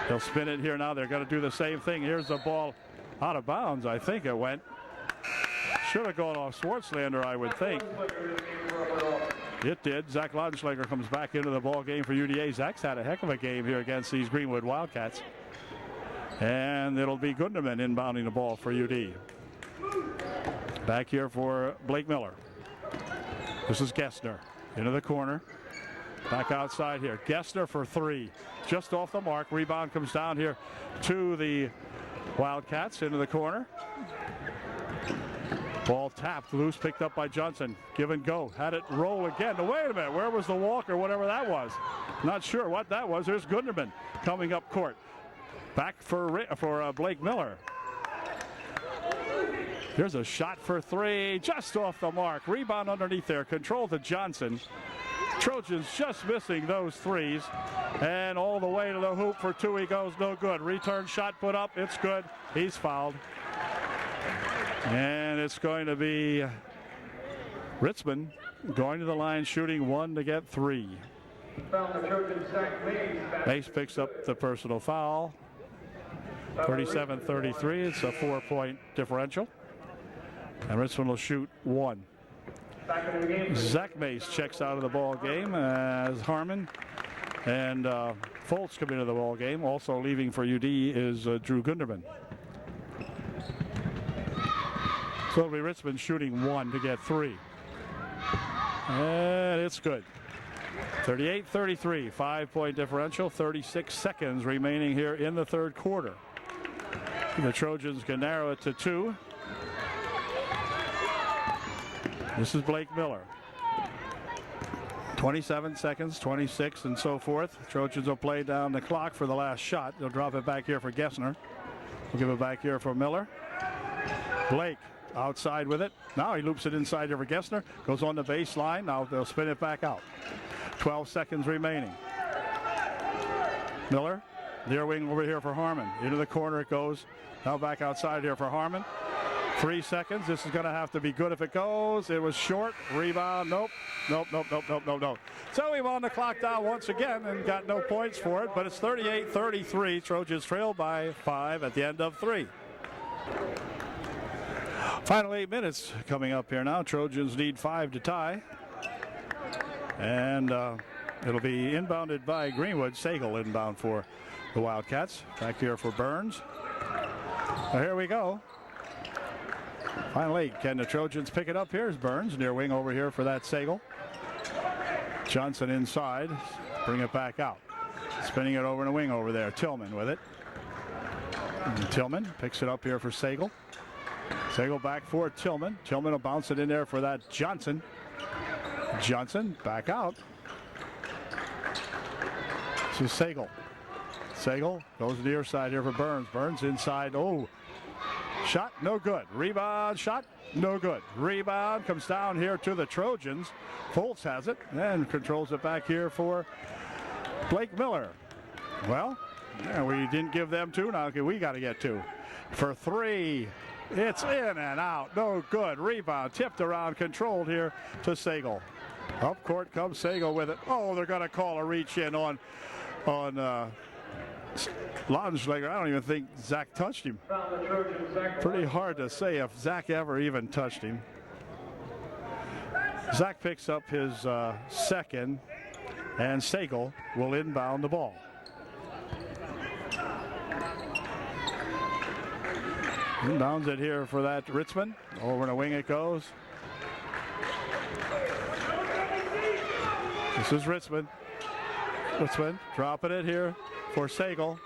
they'll spin it here now. They're going to do the same thing. Here's the ball out of bounds. I think it went. Should have gone off Schwartzlander, I would think. It did. Zach Laudenschlager comes back into the ball game for UDA. Zach's had a heck of a game here against these Greenwood Wildcats. And it'll be Gunderman inbounding the ball for UD. Back here for Blake Miller. This is Gessner into the corner. Back outside here. Gessner for 3. Just off the mark. Rebound comes down here to the Wildcats into the corner. Ball tapped, loose, picked up by Johnson. Give and go. Had it roll again. Now, wait a minute. Where was the walk or whatever that was? Not sure what that was. There's Gunderman coming up court. Back for Blake Miller. Here's a shot for 3. Just off the mark. Rebound underneath there. Control to Johnson. Trojans just missing those 3s. And all the way to the hoop for 2 he goes. No good. Return shot put up. It's good. He's fouled. And it's going to be Ritzman going to the line shooting 1 to get 3. Mace picks up the personal foul. 37-33. It's a 4-point differential. And Ritzman will shoot 1. Zach Mace checks out of the ball game as Harmon And Foltz coming into the ball game. Also leaving for UD is Drew Gunderman. So it'll be Richmond shooting 1 to get 3. And it's good. 38-33, 5-point differential, 36 seconds remaining here in the third quarter. The Trojans can narrow it to 2. This is Blake Miller. 27 seconds, 26, and so forth. Trojans will play down the clock for the last shot. They'll drop it back here for Gessner. We'll give it back here for Miller. Blake outside with it. Now he loops it inside here for Gessner. Goes on the baseline. Now they'll spin it back out. 12 seconds remaining. Miller, near wing over here for Harmon. Into the corner it goes. Now back outside here for Harmon. 3 seconds. This is going to have to be good if it goes. It was short. Rebound. Nope. So we wound the clock down once again and got no points for it, but it's 38-33. Trojans trail by 5 at the end of 3. Final 8 minutes coming up here now. Trojans need 5 to tie. And it'll be inbounded by Greenwood. Sagal inbound for the Wildcats. Back here for Burns. Well, here we go. Final 8. Can the Trojans pick it up? Here's Burns. Near wing over here for that Sagal. Johnson inside. Bring it back out. Spinning it over in a wing over there. Tillman with it. And Tillman picks it up here for Sagal. Sagal back for Tillman. Tillman will bounce it in there for that Johnson. Johnson back out. This is Sagal. Sagal goes near side here for Burns. Burns inside. Oh, shot no good. Rebound shot no good. Rebound comes down here to the Trojans. Foltz has it and controls it back here for Blake Miller. Well, yeah, we didn't give them 2. Now we got to get 2 for 3. It's in and out. No good. Rebound tipped around, controlled here to Sagal. Up court comes Sagal with it. Oh, they're going to call a reach in on Laudenschläger. I don't even think Zach touched him. Pretty hard to say if Zach ever even touched him. Zach picks up his second, and Sagal will inbound the ball. Inbounds it here for that Richmond. Over in a wing it goes. This is Richmond. Richmond dropping it here for Sagal.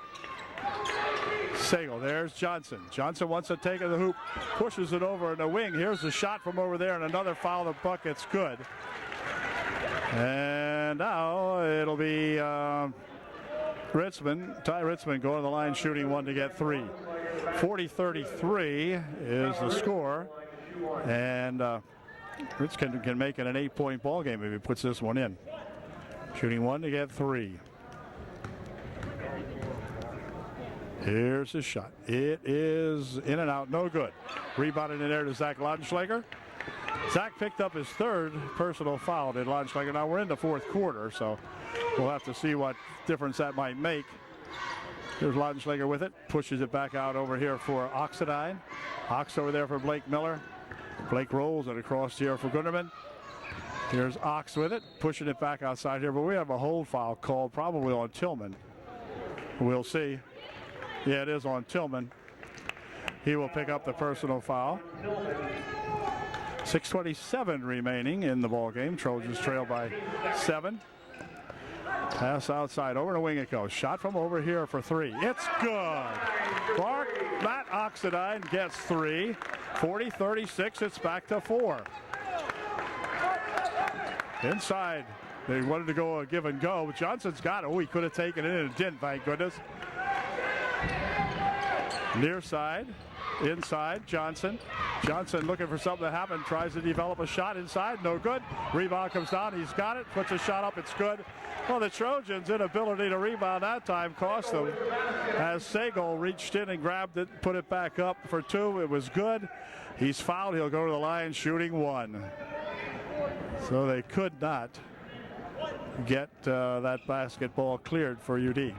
Sagal, there's Johnson. Johnson wants to take it to the hoop, pushes it over in the wing. Here's the shot from over there, and another foul. The bucket's good. And now it'll be Richmond, Ty Richmond going to the line shooting 1 to get 3. 40-33 is the score. And Richmond can make it an 8-point ball game if he puts this one in. Shooting 1 to get 3. Here's his shot. It is in and out, no good. Rebounded in there to Zach Laudenschläger. Zach picked up his 3rd personal foul at Laudenschläger. Now we're in the 4th quarter, so we'll have to see what difference that might make. Here's Laudenschläger with it. Pushes it back out over here for Oxidine. Ox over there for Blake Miller. Blake rolls it across here for Gunderman. Here's Ox with it. Pushing it back outside here, but we have a hold foul called probably on Tillman. We'll see. Yeah, it is on Tillman. He will pick up the personal foul. 6:27 remaining in the ball game. Trojans trail by 7. Pass outside, over the wing it goes. Shot from over here for 3. It's good. Clark, Matt Oxidine gets 3. 40-36, it's back to 4. Inside, they wanted to go a give and go. Johnson's got it. Oh, he could have taken it and didn't, thank goodness. Near side, inside, Johnson. Johnson looking for something to happen, tries to develop a shot inside, no good. Rebound comes down, he's got it, puts a shot up, it's good. Well, the Trojans' inability to rebound that time cost them. As Sagal reached in and grabbed it, put it back up for 2, it was good. He's fouled, he'll go to the line shooting 1. So they could not get that basketball cleared for UD.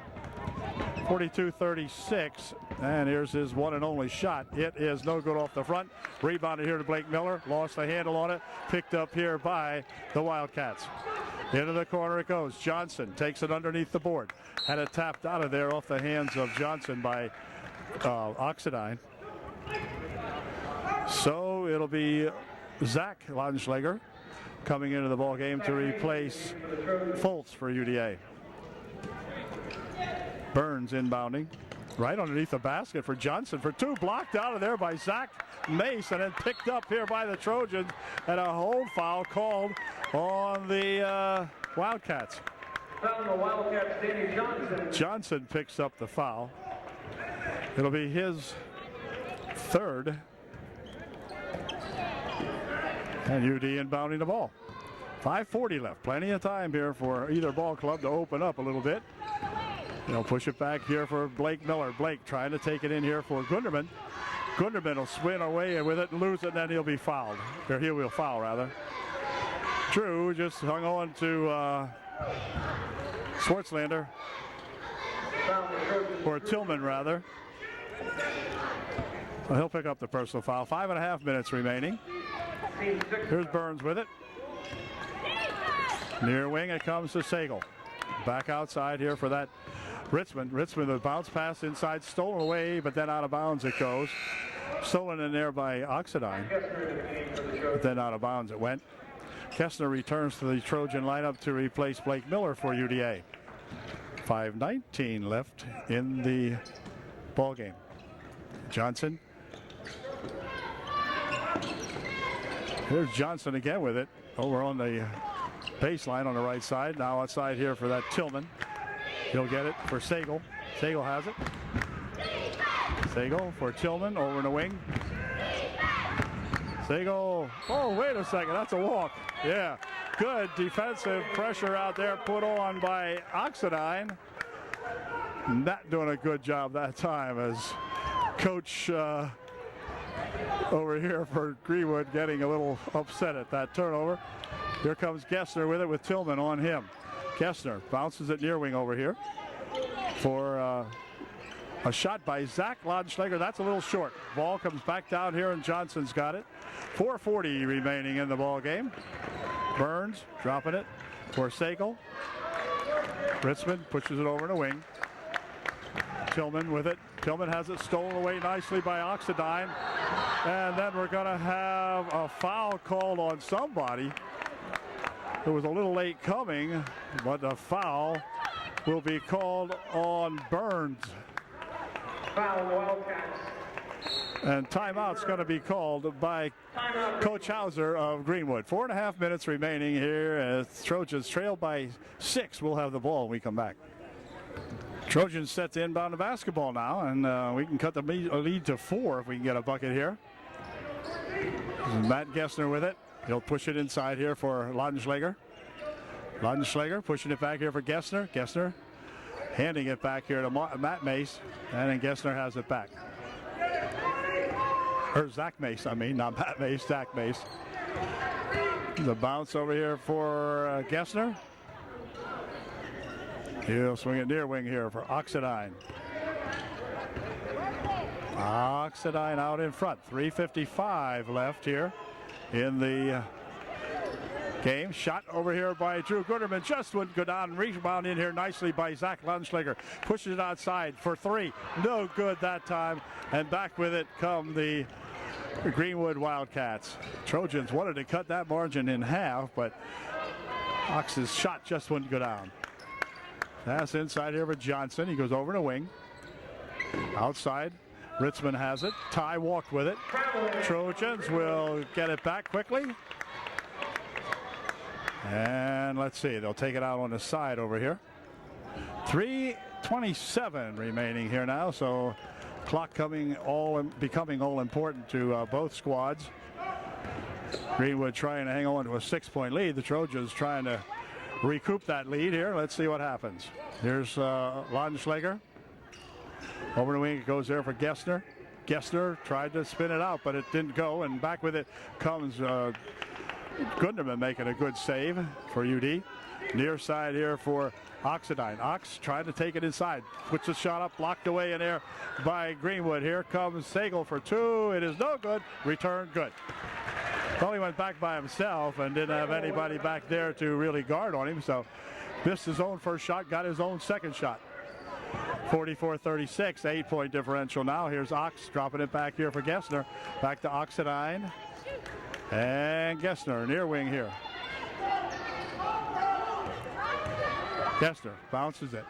42-36, and here's his one and only shot. It is no good off the front. Rebounded here to Blake Miller, lost the handle on it, picked up here by the Wildcats. Into the corner it goes. Johnson takes it underneath the board. Had it tapped out of there off the hands of Johnson by Oxidine. So it'll be Zach Lanschlager coming into the ball game to replace Foltz for UDA. Burns inbounding. Right underneath the basket for Johnson for two. Blocked out of there by Zach Mace and then picked up here by the Trojans. And a hold foul called on the Wildcats. Foul on the Wildcats, Danny Johnson. Johnson picks up the foul. It'll be his third. And UD inbounding the ball. 5:40 left. Plenty of time here for either ball club to open up a little bit. They'll push it back here for Blake Miller. Blake trying to take it in here for Gunderman. Gunderman will swing away with it and lose it, and then he'll be fouled. Or he will foul, rather. Drew just hung on to Schwartzlander. Or Tillman, rather. So he'll pick up the personal foul. 5.5 minutes remaining. Here's Burns with it. Near wing it comes to Sagal. Back outside here for that Ritzman. Ritzman, the bounce pass inside, stolen away, but then out of bounds it goes. Stolen in there by Oxidine. But then out of bounds it went. Kessner returns to the Trojan lineup to replace Blake Miller for UDA. 5:19 left in the ball game. Johnson. Here's Johnson again with it over on the baseline on the right side. Now outside here for that Tillman. He'll get it for Sagal. Sagal has it. Sagal for Tillman over in the wing. Sagal. Oh, wait a second. That's a walk. Yeah. Good defensive pressure out there put on by Oxidine. Not doing a good job that time as Coach over here for Greenwood getting a little upset at that turnover. Here comes Gessner with it with Tillman on him. Gessner bounces it near wing over here for a shot by Zach Lanschlager. That's a little short. Ball comes back down here and Johnson's got it. 4:40 remaining in the ball game. Burns dropping it for Sagal. Ritzman pushes it over in a wing. Tillman with it. Tillman has it stolen away nicely by Oxidine. And then we're going to have a foul called on somebody. It was a little late coming, but the foul will be called on Burns. Foul Wildcats. And timeout's going to be called by Coach Hauser of Greenwood. 4.5 minutes remaining here as Trojans trail by 6. We'll have the ball when we come back. Trojans set to inbound the basketball now, and we can cut the lead to 4 if we can get a bucket here. Matt Gessner with it. He'll push it inside here for Lanschlager. Lanschlager pushing it back here for Gessner. Gessner handing it back here to Matt Mace, and then Gessner has it back. Or Zach Mace, I mean, not Matt Mace, Zach Mace. The bounce over here for Gessner. He'll swing it near wing here for Oxidine. Oxidine out in front. 3:55 left here in the game. Shot over here by Drew Gunderman. Just wouldn't go down. Rebound in here nicely by Zach Lanschlager. Pushes it outside for 3. No good that time. And back with it come the Greenwood Wildcats. Trojans wanted to cut that margin in half, but Ox's shot just wouldn't go down. Pass inside here for Johnson. He goes over to wing. Outside. Ritzman has it. Ty walked with it. Trojans will get it back quickly. And let's see. They'll take it out on the side over here. 3:27 remaining here now. So clock becoming all important to both squads. Greenwood trying to hang on to a 6-point lead. The Trojans trying to recoup that lead here. Let's see what happens. Here's Lanschlager. Over the wing it goes there for Gessner. Gessner tried to spin it out, but it didn't go. And back with it comes Gunderman making a good save for UD. Near side here for Oxidine. Ox tried to take it inside. Puts the shot up, blocked away in there by Greenwood. Here comes Sagal for 2. It is no good. Return good. Well, he went back by himself and didn't have anybody back there to really guard on him, so missed his own first shot, got his own second shot. 44-36, 8-point differential now. Here's Ox dropping it back here for Gessner. Back to Oxidine. And Gessner, near wing here. Gessner bounces it.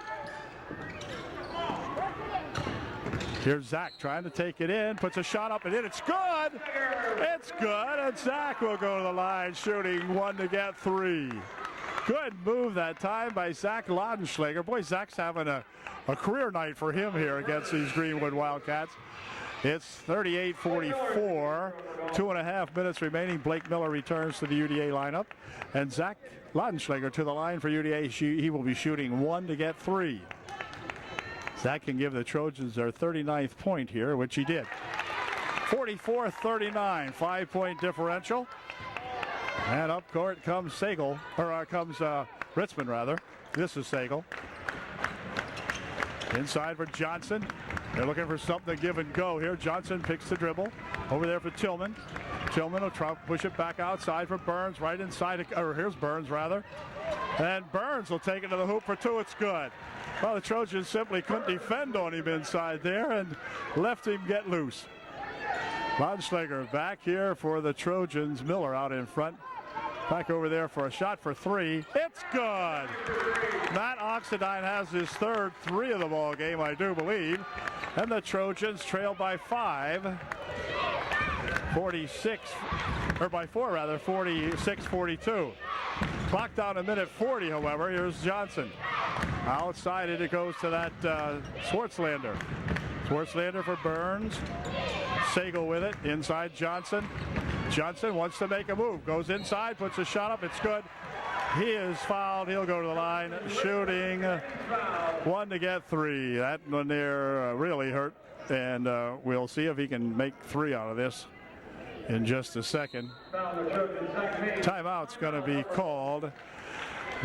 Here's Zach trying to take it in, puts a shot up and in. It's good! It's good, and Zach will go to the line, shooting one to get three. Good move that time by Zach Laudenschlager. Boy, Zach's having a career night for him here against these Greenwood Wildcats. It's 38-44, 2.5 minutes remaining. Blake Miller returns to the UDA lineup, and Zach Laudenschlager to the line for UDA. He will be shooting one to get three. Zach can give the Trojans their 39th point here, which he did. 44-39, 5-point differential. And up court comes Ritzman rather. This is Sagal. Inside for Johnson. They're looking for something to give and go here. Johnson picks the dribble. Over there for Tillman. Tillman will try to push it back outside for Burns. Right inside, or here's Burns rather. And Burns will take it to the hoop for two. It's good. Well, the Trojans simply couldn't defend on him inside there and left him get loose. Laudenschlager back here for the Trojans. Miller out in front. Back over there for a shot for three. It's good. Matt Oxidine has his third three of the ball game, I do believe. And the Trojans trail by 5. 46-42. Clock down a minute 40, however. Here's Johnson. Outside it goes to that Schwartzlander. Schwartzlander for Burns. Sagal with it. Inside Johnson. Johnson wants to make a move. Goes inside, puts a shot up. It's good. He is fouled. He'll go to the line. Shooting one to get three. That one there really hurt. And we'll see if he can make three out of this in just a second. Timeout's going to be called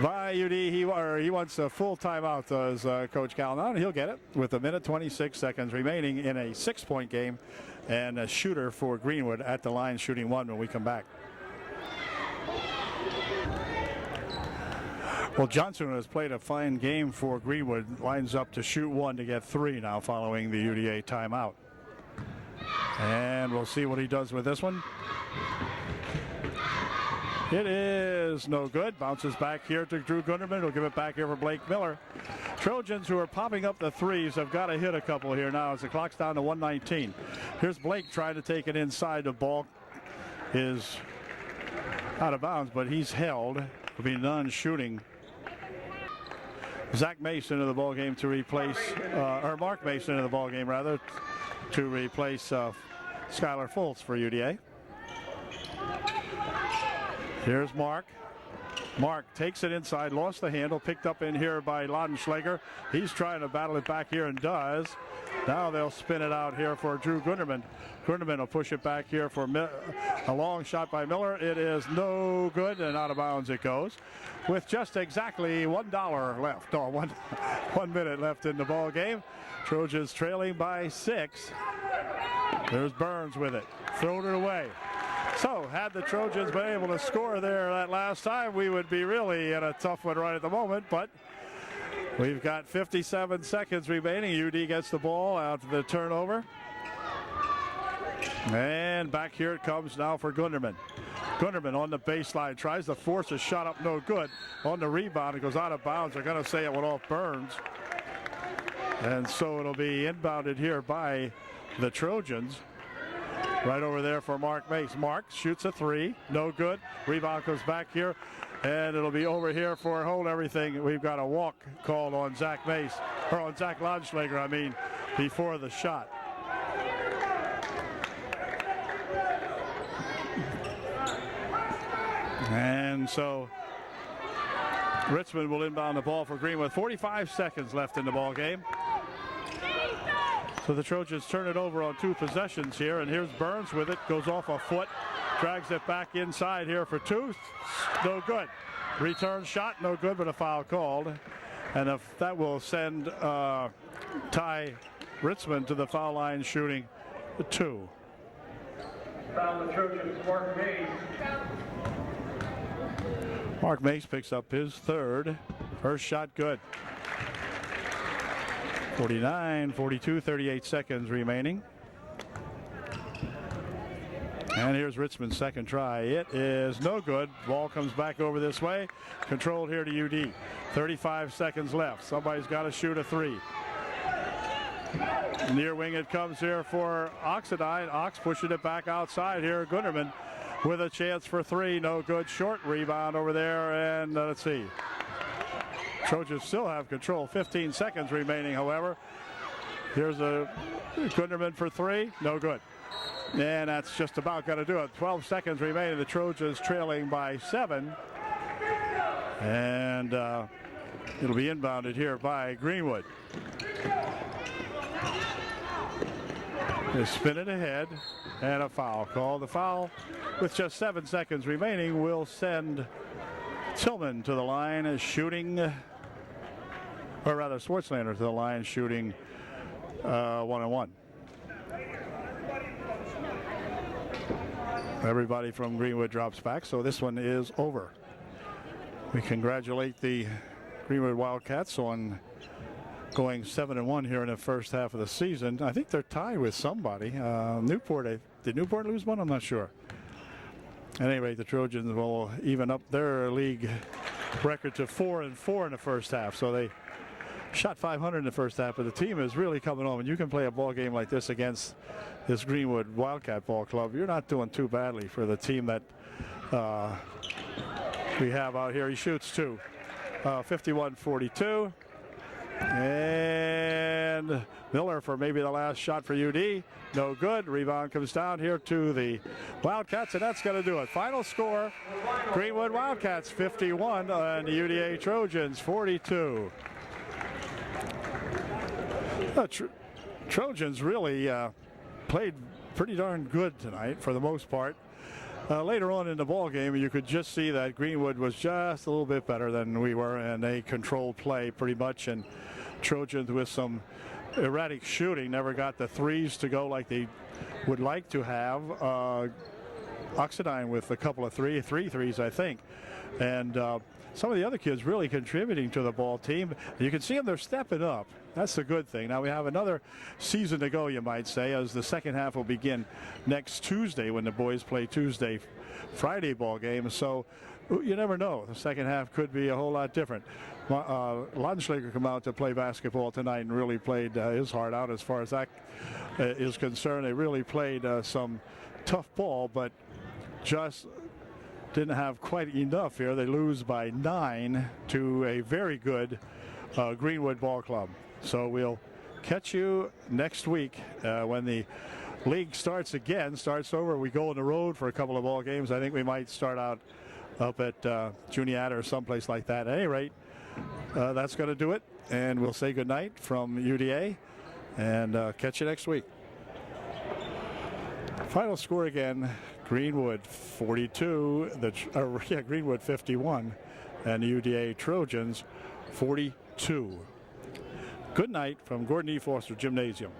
by UD. He wants a full timeout, does Coach Calnon. He'll get it with a minute 26 seconds remaining in a 6-point game, and a shooter for Greenwood at the line shooting one when we come back. Well, Johnson has played a fine game for Greenwood. Lines up to shoot one to get three now following the UDA timeout. And we'll see what he does with this one. It is no good. Bounces back here to Drew Gunderman. He'll give it back here for Blake Miller. Trojans, who are popping up the threes, have got to hit a couple here now as the clock's down to 1:19. Here's Blake trying to take it inside. The ball is out of bounds, but he's held. Will be none shooting. Zach Mason into the ball game to replace, or Mark Mason into the ball game rather, to replace Skylar Fultz for UDA. Here's Mark. Mark takes it inside, lost the handle, picked up in here by Laudenschlager. He's trying to battle it back here and does. Now they'll spin it out here for Drew Gunderman. Gunderman will push it back here for a long shot by Miller. It is no good, and out of bounds it goes. With just exactly $1 left, or 1 minute left in the ball game. Trojans trailing by 6. There's Burns with it. Thrown it away. So, had the Trojans been able to score there that last time, we would be really in a tough one right at the moment. But we've got 57 seconds remaining. UD gets the ball out of the turnover. And back here it comes now for Gunderman. Gunderman on the baseline, tries to force a shot up, no good. On the rebound, it goes out of bounds. They're going to say it went off Burns. And so it'll be inbounded here by the Trojans. Right over there for Mark Mace. Mark shoots a three, no good. Rebound goes back here, and it'll be over here for hold everything. We've got a walk called on Zach Mace, or on Zach Laudenschlager, I mean, before the shot. And so Richmond will inbound the ball for Greenwood. 45 seconds left in the ball game. So the Trojans turn it over on 2 possessions here, and here's Burns with it, goes off a foot, drags it back inside here for 2, no good. Return shot, no good, but a foul called. And if that will send Ty Ritzman to the foul line shooting 2. Foul the Trojans, Mark Mays. Mark Mace picks up his third. First shot good. 49-42, 38 seconds remaining. And here's Richmond's second try. It is no good. Ball comes back over this way. Controlled here to UD. 35 seconds left. Somebody's got to shoot a three. Near wing it comes here for Oxidine. Ox pushing it back outside here. Gunderman with a chance for three. No good. Short rebound over there. And let's see. Trojans still have control. 15 seconds remaining, however. Here's a Gunderman for three. No good. And that's just about going to do it. 12 seconds remaining. The Trojans trailing by 7. And it'll be inbounded here by Greenwood. They spin it ahead. And a foul call. The foul, with just 7 seconds remaining, will send Tillman to the line as shooting, or rather Swartzlander to the line shooting 1-on-1. Everybody from Greenwood drops back, so this one is over. We congratulate the Greenwood Wildcats on going 7-1 here in the first half of the season. I think they're tied with somebody. Newport, did Newport lose one? I'm not sure. At any rate, the Trojans will even up their league record to 4-4 in the first half. So they shot .500 in the first half, but the team is really coming on. When you can play a ball game like this against this Greenwood Wildcat Ball Club, you're not doing too badly for the team that we have out here. He shoots two. 51-42. And Miller for maybe the last shot for UD. No good. Rebound comes down here to the Wildcats, and that's going to do it. Final score, Greenwood Wildcats 51 and the UDA Trojans 42. Trojans really played pretty darn good tonight for the most part. Later on in the ball game, you could just see that Greenwood was just a little bit better than we were, and they controlled play pretty much. And Trojans, with some erratic shooting, never got the threes to go like they would like to have. Oxidine with a couple of three threes, I think. And some of the other kids really contributing to the ball team. You can see them, they're stepping up. That's a good thing. Now we have another season to go, you might say, as the second half will begin next Tuesday when the boys play Friday ball games. So you never know. The second half could be a whole lot different. Lanschlager come out to play basketball tonight and really played his heart out as far as that is concerned. They really played some tough ball, but just didn't have quite enough here. They lose by 9 to a very good Greenwood Ball Club. So we'll catch you next week when the league starts over. We go on the road for a couple of ball games. I think we might start out up at Juniata or someplace like that. At any rate, that's going to do it. And we'll say goodnight from UDA and catch you next week. Final score again, Greenwood 42, Greenwood 51, and the UDA Trojans 42. Good night from Gordon E. Foster Gymnasium.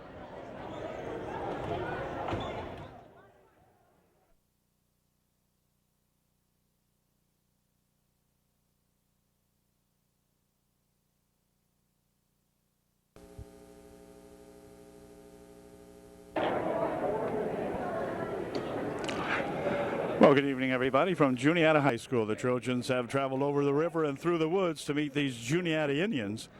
Well, good evening, everybody. From Juniata High School, the Trojans have traveled over the river and through the woods to meet these Juniata Indians.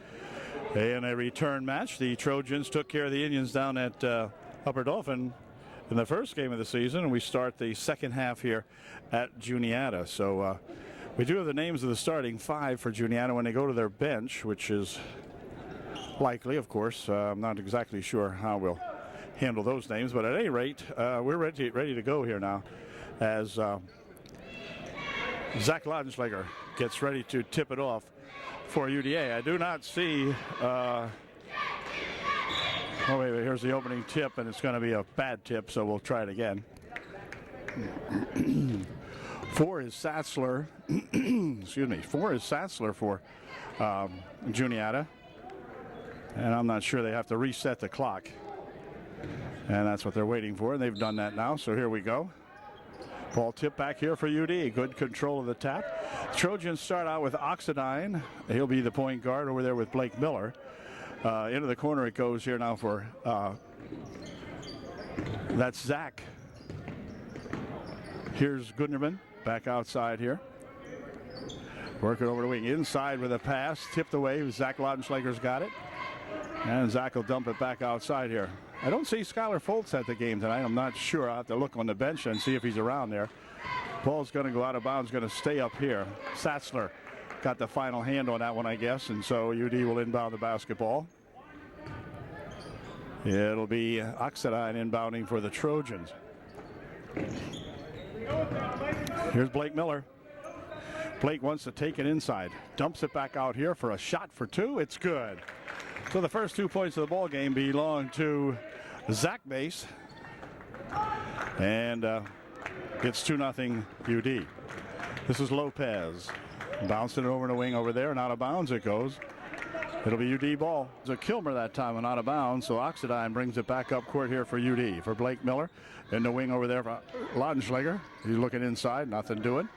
In a return match, the Trojans took care of the Indians down at Upper Dauphin in the first game of the season, and we start the second half here at Juniata. So we do have the names of the starting 5 for Juniata when they go to their bench, which is likely, of course. I'm not exactly sure how we'll handle those names, but at any rate, we're ready to go here now as Zach Laudenschlager gets ready to tip it off for UDA. I do not see wait, here's the opening tip, and it's going to be a bad tip, so we'll try it again. 4 is Satzler. Excuse me. 4 is Satzler for Juniata, and I'm not sure they have to reset the clock. And that's what they're waiting for, and they've done that now, so here we go. Ball tip back here for UD. Good control of the tap. Trojans start out with Oxidine. He'll be the point guard over there with Blake Miller. Into the corner it goes here now for, that's Zach. Here's Gunderman back outside here. Working over the wing. Inside with a pass. Tipped away. Zach Laudenschlager's got it. And Zach will dump it back outside here. I don't see Skylar Foltz at the game tonight. I'm not sure. I'll have to look on the bench and see if he's around there. Ball's going to go out of bounds, going to stay up here. Satzler got the final hand on that one, I guess, and so UD will inbound the basketball. It'll be Oxidine inbounding for the Trojans. Here's Blake Miller. Blake wants to take it inside. Dumps it back out here for a shot for two. It's good. So the first 2 points of the ball game belong to Zach Mace. And it's 2-0 UD. This is Lopez. Bouncing it over in the wing over there, and out of bounds it goes. It'll be UD ball. It's a Kilmer that time and out of bounds, so Oxidine brings it back up court here for UD. For Blake Miller in the wing over there for Laudenschlager. He's looking inside, nothing doing.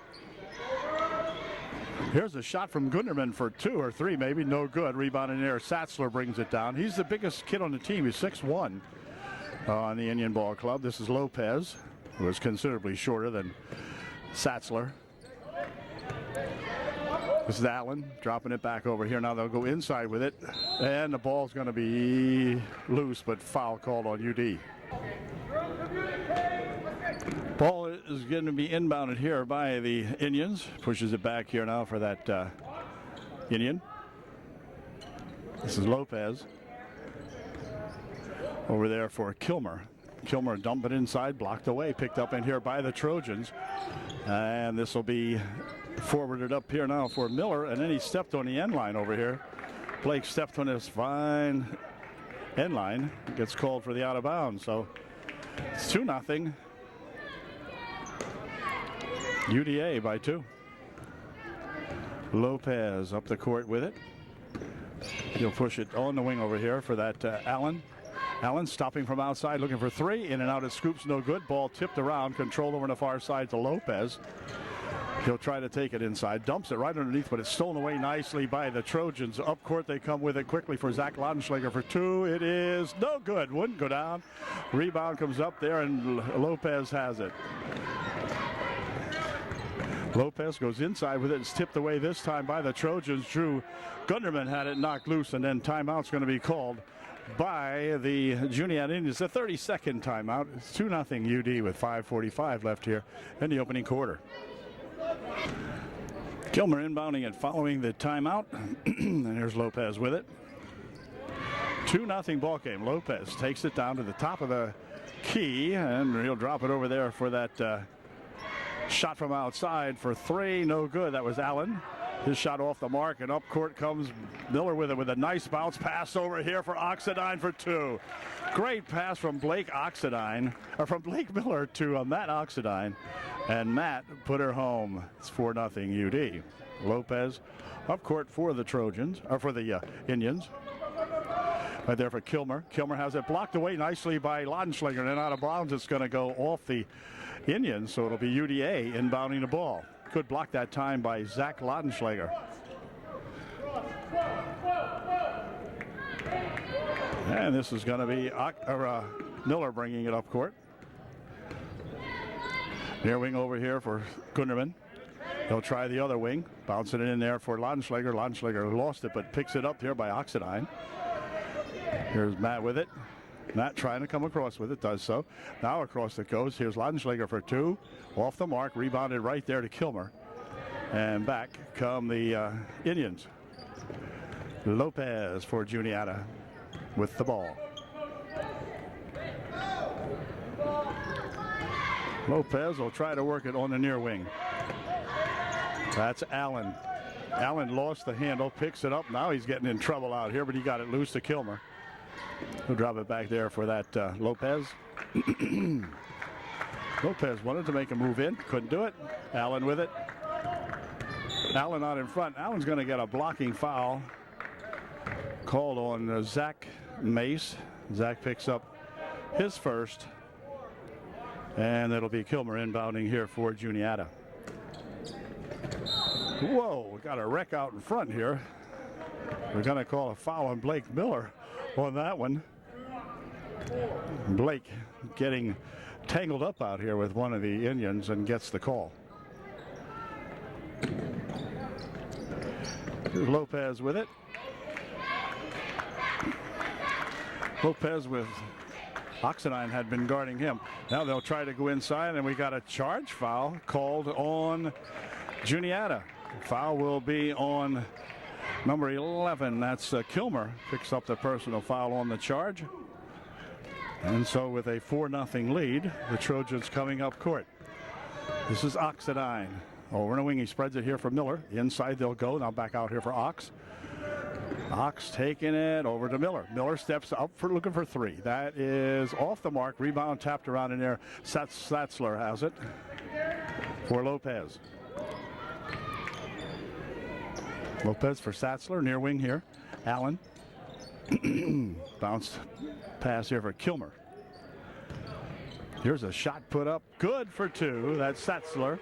Here's a shot from Gunderman for 2 or 3, maybe. No good. Rebound in there. Satzler brings it down. He's the biggest kid on the team. He's 6'1" on the Indian Ball Club. This is Lopez, who is considerably shorter than Satzler. This is Allen dropping it back over here. Now they'll go inside with it. And the ball's going to be loose, but foul called on UD. Ball is going to be inbounded here by the Indians. Pushes it back here now for that Indian. This is Lopez. Over there for Kilmer. Kilmer dump it inside, blocked away, picked up in here by the Trojans. And this will be forwarded up here now for Miller. And then he stepped on the end line over here. Blake stepped on this fine end line. Gets called for the out of bounds. So it's 2-0. UDA by 2. Lopez up the court with it. He'll push it on the wing over here for that Allen. Allen stopping from outside, looking for 3. In and out it scoops, no good. Ball tipped around, controlled over on the far side to Lopez. He'll try to take it inside. Dumps it right underneath, but it's stolen away nicely by the Trojans. Up court, they come with it quickly for Zach Laudenschlager for 2. It is no good. Wouldn't go down. Rebound comes up there, and Lopez has it. Lopez goes inside with it. It's tipped away this time by the Trojans. Drew Gunderman had it knocked loose, and then timeout's going to be called by the Juniata Indians. The 32nd timeout. It's 2-0 UD with 5:45 left here in the opening quarter. Kilmer inbounding it following the timeout. And here's Lopez with it. 2-0 ball game. Lopez takes it down to the top of the key, and he'll drop it over there for that shot from outside for 3. No good. That was Allen. His shot off the mark, and up court comes Miller with it with a nice bounce pass over here for Oxidine for 2. Great pass from Blake Miller to Matt Oxidine, and Matt put her home. It's 4-0 UD. Lopez up court for the Trojans, or for the Indians. Right there for Kilmer. Kilmer has it blocked away nicely by Laudenschlager, and then out of bounds it's going to go off the Indians, so it'll be UDA inbounding the ball. Good block that time by Zach Laudenschlager. And this is going to be Miller bringing it up court. Near wing over here for Gunderman. He'll try the other wing. Bouncing it in there for Laudenschlager. Laudenschlager lost it, but picks it up here by Oxidine. Here's Matt with it. Matt trying to come across with it, does so. Now across it goes. Here's Laudenschlager for 2. Off the mark, rebounded right there to Kilmer. And back come the Indians. Lopez for Juniata with the ball. Lopez will try to work it on the near wing. That's Allen. Allen lost the handle, picks it up. Now he's getting in trouble out here, but he got it loose to Kilmer. He'll drop it back there for that Lopez. Lopez wanted to make a move in, couldn't do it. Allen with it. Allen out in front. Allen's going to get a blocking foul called on Zach Mace. Zach picks up his first. And it'll be Kilmer inbounding here for Juniata. Whoa, we got a wreck out in front here. We're going to call a foul on Blake Miller on that one. Blake getting tangled up out here with one of the Indians and gets the call. Here's Lopez with it. Lopez with Oxenine had been guarding him. Now they'll try to go inside, and we got a charge foul called on Juniata. Foul will be on number 11. That's Kilmer. Picks up the personal foul on the charge. And so with a 4-0 lead, the Trojans coming up court. This is Oxenine. Over in a wing, he spreads it here for Miller. Inside they'll go. Now back out here for Ox. Ox taking it over to Miller. Miller steps up for looking for three. That is off the mark. Rebound tapped around in there. Satzler has it for Lopez. Lopez for Satzler, near wing here. Allen. Bounced pass here for Kilmer. Here's a shot put up. Good for two. That's Satzler.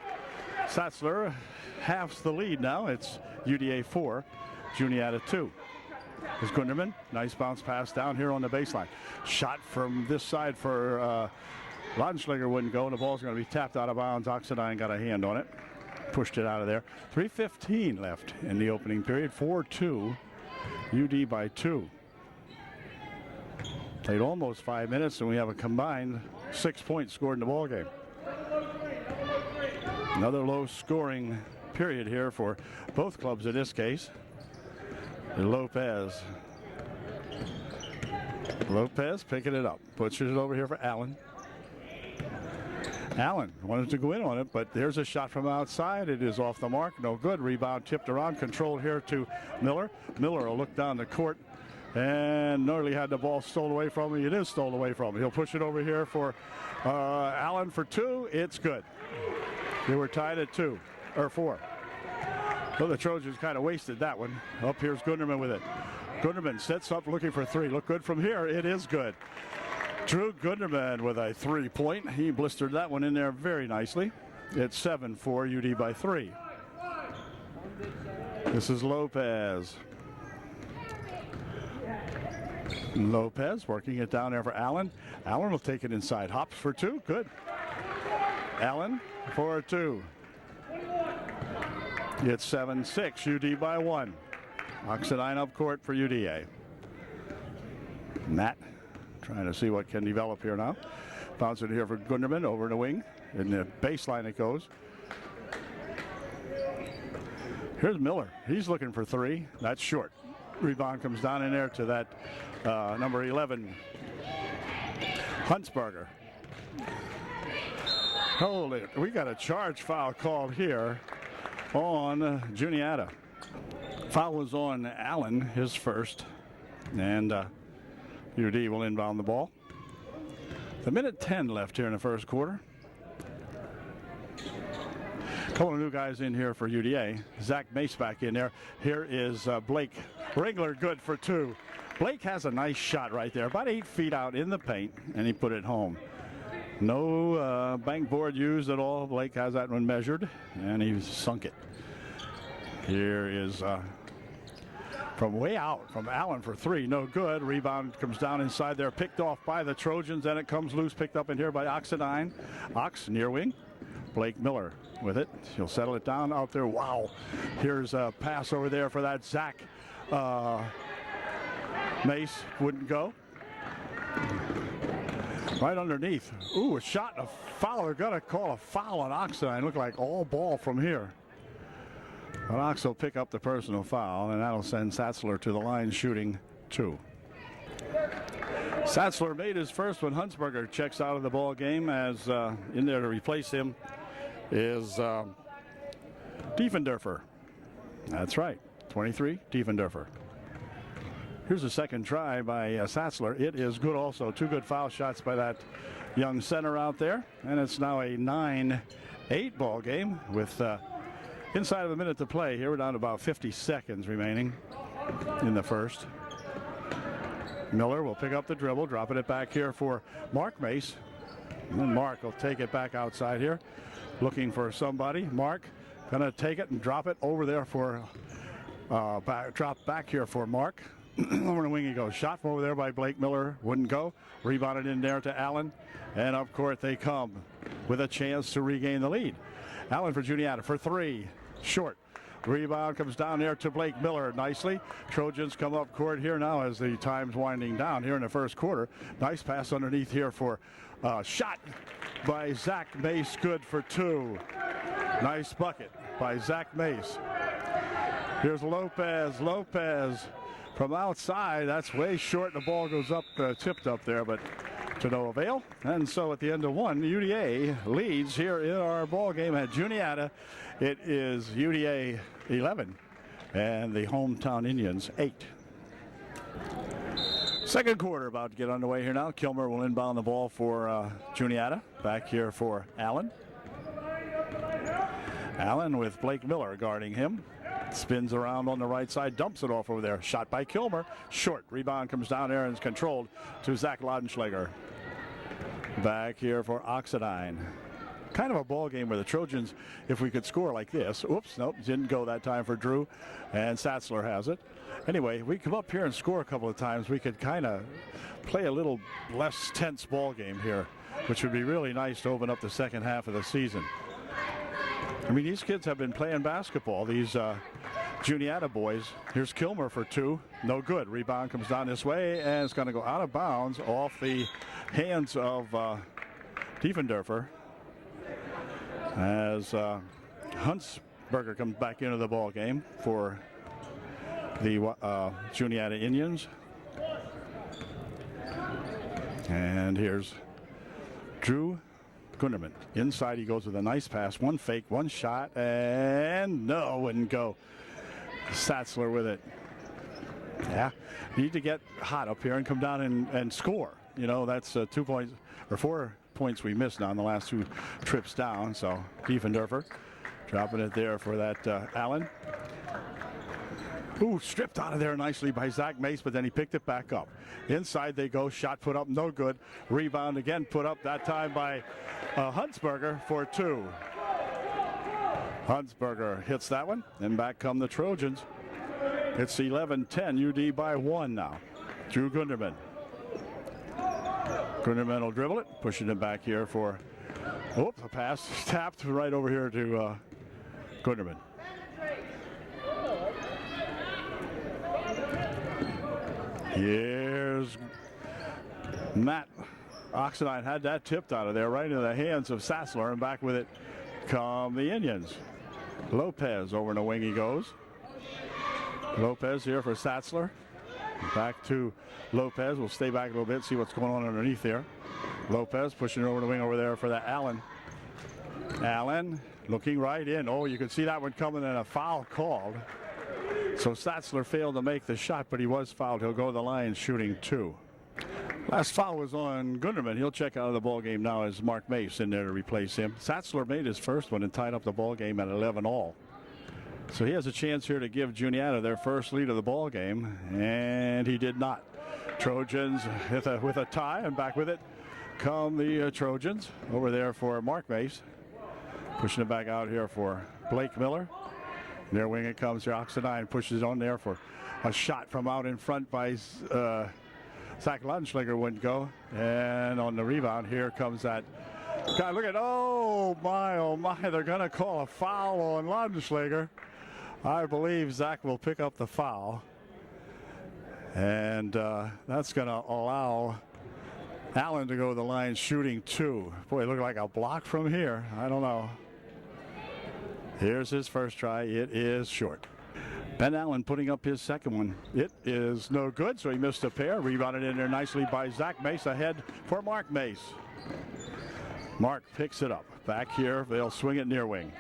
Satzler halves the lead now. It's UDA 4, Juniata 2. Is Gunderman. Nice bounce pass down here on the baseline. Shot from this side for Laudenschläger wouldn't go, and the ball's going to be tapped out of bounds. Oxenine got a hand on it. Pushed it out of there. 3:15 left in the opening period. 4-2. UD by 2. Played almost 5 minutes, and we have a combined 6 points scored in the ball game. Another low-scoring period here for both clubs in this case. Lopez picking it up. Pushes it over here for Allen. Allen wanted to go in on it, but there's a shot from outside. It is off the mark. No good. Rebound tipped around. Controlled here to Miller. Miller will look down the court and nearly had the ball stolen away from him. It is stolen away from him. He'll push it over here for Allen for two. It's good. They were tied at 2 or 4. Well, the Trojans kind of wasted that one. Up here's Gunderman with it. Gunderman sets up looking for three. Look good from here. It is good. Drew Gunderman with a 3-point. He blistered that one in there very nicely. It's 7-4 UD by 3. This is Lopez. Lopez working it down there for Allen. Allen will take it inside. Hops for two. Good. Allen for 2. It's 7-6 UD by 1. Oxenine up court for UDA. Matt trying to see what can develop here now. Bounce it here for Gunderman over in the wing. In the baseline it goes. Here's Miller. He's looking for three. That's short. Rebound comes down in there to that number 11, Huntsberger. Hold it. We got a charge foul called here on Juniata. Foul was on Allen, his first, and UD will inbound the ball. A minute 10 left here in the first quarter. A couple of new guys in here for UDA. Zach Mace back in there. Here is Blake Ringler, good for 2. Blake has a nice shot right there, about 8 feet out in the paint, and he put it home. No bank board used at all. Blake has that one measured, and he sunk it. Here is from way out from Allen for 3. No good. Rebound comes down inside there, picked off by the Trojans, and it comes loose, picked up in here by Oxenine. Ox near wing. Blake Miller with it. He'll settle it down out there. Wow. Here's a pass over there for that Zach. Mace wouldn't go. Right underneath. Ooh, a shot and a foul. They're going to call a foul on Oxenine. Look like all ball from here. But Ox will pick up the personal foul, and that'll send Satzler to the line shooting 2. Satzler made his first one. Huntsberger checks out of the ball game as in there to replace him is Diefendorfer. That's right, 23, Diefendorfer. Here's a second try by Satzler. It is good also. 2 good foul shots by that young center out there. And it's now a 9-8 ball game with inside of a minute to play. Here we're down to about 50 seconds remaining in the first. Miller will pick up the dribble, dropping it back here for Mark Mace. And Mark will take it back outside here, looking for somebody. Mark gonna take it and drop it over there for, drop back here for Mark. Over the wing he goes. Shot from over there by Blake Miller. Wouldn't go. Rebounded in there to Allen. And up court they come with a chance to regain the lead. Allen for Juniata for three. Short. Rebound comes down there to Blake Miller nicely. Trojans come up court here now as the time's winding down here in the first quarter. Nice pass underneath here for shot by Zach Mace. Good for two. Nice bucket by Zach Mace. Here's Lopez. Lopez from outside. That's way short. The ball goes up, tipped up there, but to no avail. And so at the end of one, UDA leads here in our ball game at Juniata. It is UDA 11 and the hometown Indians 8. Second quarter about to get underway here now. Kilmer will inbound the ball for Juniata. Back here for Allen. Allen with Blake Miller guarding him. Spins around on the right side, dumps it off over there. Shot by Kilmer. Short. Rebound comes down there and is controlled to Zach Laudenschlager. Back here for Oxidine. Kind of a ball game where the Trojans, if we could score like this. Oops, nope, didn't go that time for Drew. And Satzler has it. Anyway, we come up here and score a couple of times. We could kind of play a little less tense ball game here, which would be really nice to open up the second half of the season. I mean, these kids have been playing basketball, these Juniata boys. Here's Kilmer for two. No good. Rebound comes down this way, and it's going to go out of bounds off the hands of Diefendorfer as Huntsberger comes back into the ball game for the Juniata Indians. And here's Drew Gunderman. Inside he goes with a nice pass. One fake, one shot, and no, wouldn't go. Satzler with it. Yeah, need to get hot up here and come down and score. You know, that's 2 points or 4 points we missed now in the last two trips down. So Diefendorfer dropping it there for that Allen. Ooh, stripped out of there nicely by Zach Mace, but then he picked it back up. Inside they go. Shot put up, no good. Rebound again put up, that time by Huntsberger for two. Huntsberger hits that one, and back come the Trojans. It's 11-10, UD by one now. Drew Gunderman. Gunderman will dribble it, pushing it back here for, oops, a pass tapped right over here to Gunderman. Here's Matt. Oxidine had that tipped out of there right into the hands of Sassler, and back with it come the Indians. Lopez over in the wing he goes. Lopez here for Satzler. Back to Lopez. We'll stay back a little bit, see what's going on underneath there. Lopez pushing it over the wing over there for the Allen. Allen looking right in. Oh, you can see that one coming, and a foul called. So Satzler failed to make the shot, but he was fouled. He'll go to the line shooting two. Last foul was on Gunderman. He'll check out of the ball game now as Mark Mace in there to replace him. Satzler made his first one and tied up the ball game at 11 all. So he has a chance here to give Juniata their first lead of the ball game, and he did not. Trojans with a tie, and back with it come the Trojans over there for Mark Mace. Pushing it back out here for Blake Miller. Their wing it comes here. Oxidine pushes on there for a shot from out in front by Zach Laudenschlager wouldn't go. And on the rebound here comes that guy. Look at, oh my, they're going to call a foul on Laudenschlager. I believe Zach will pick up the foul. And that's going to allow Allen to go to the line shooting two. Boy, it looked like a block from here. I don't know. Here's his first try. It is short. Ben Allen putting up his second one. It is no good, so he missed a pair. Rebounded in there nicely by Zach Mace. Ahead for Mark Mace. Mark picks it up. Back here, they'll swing it near wing.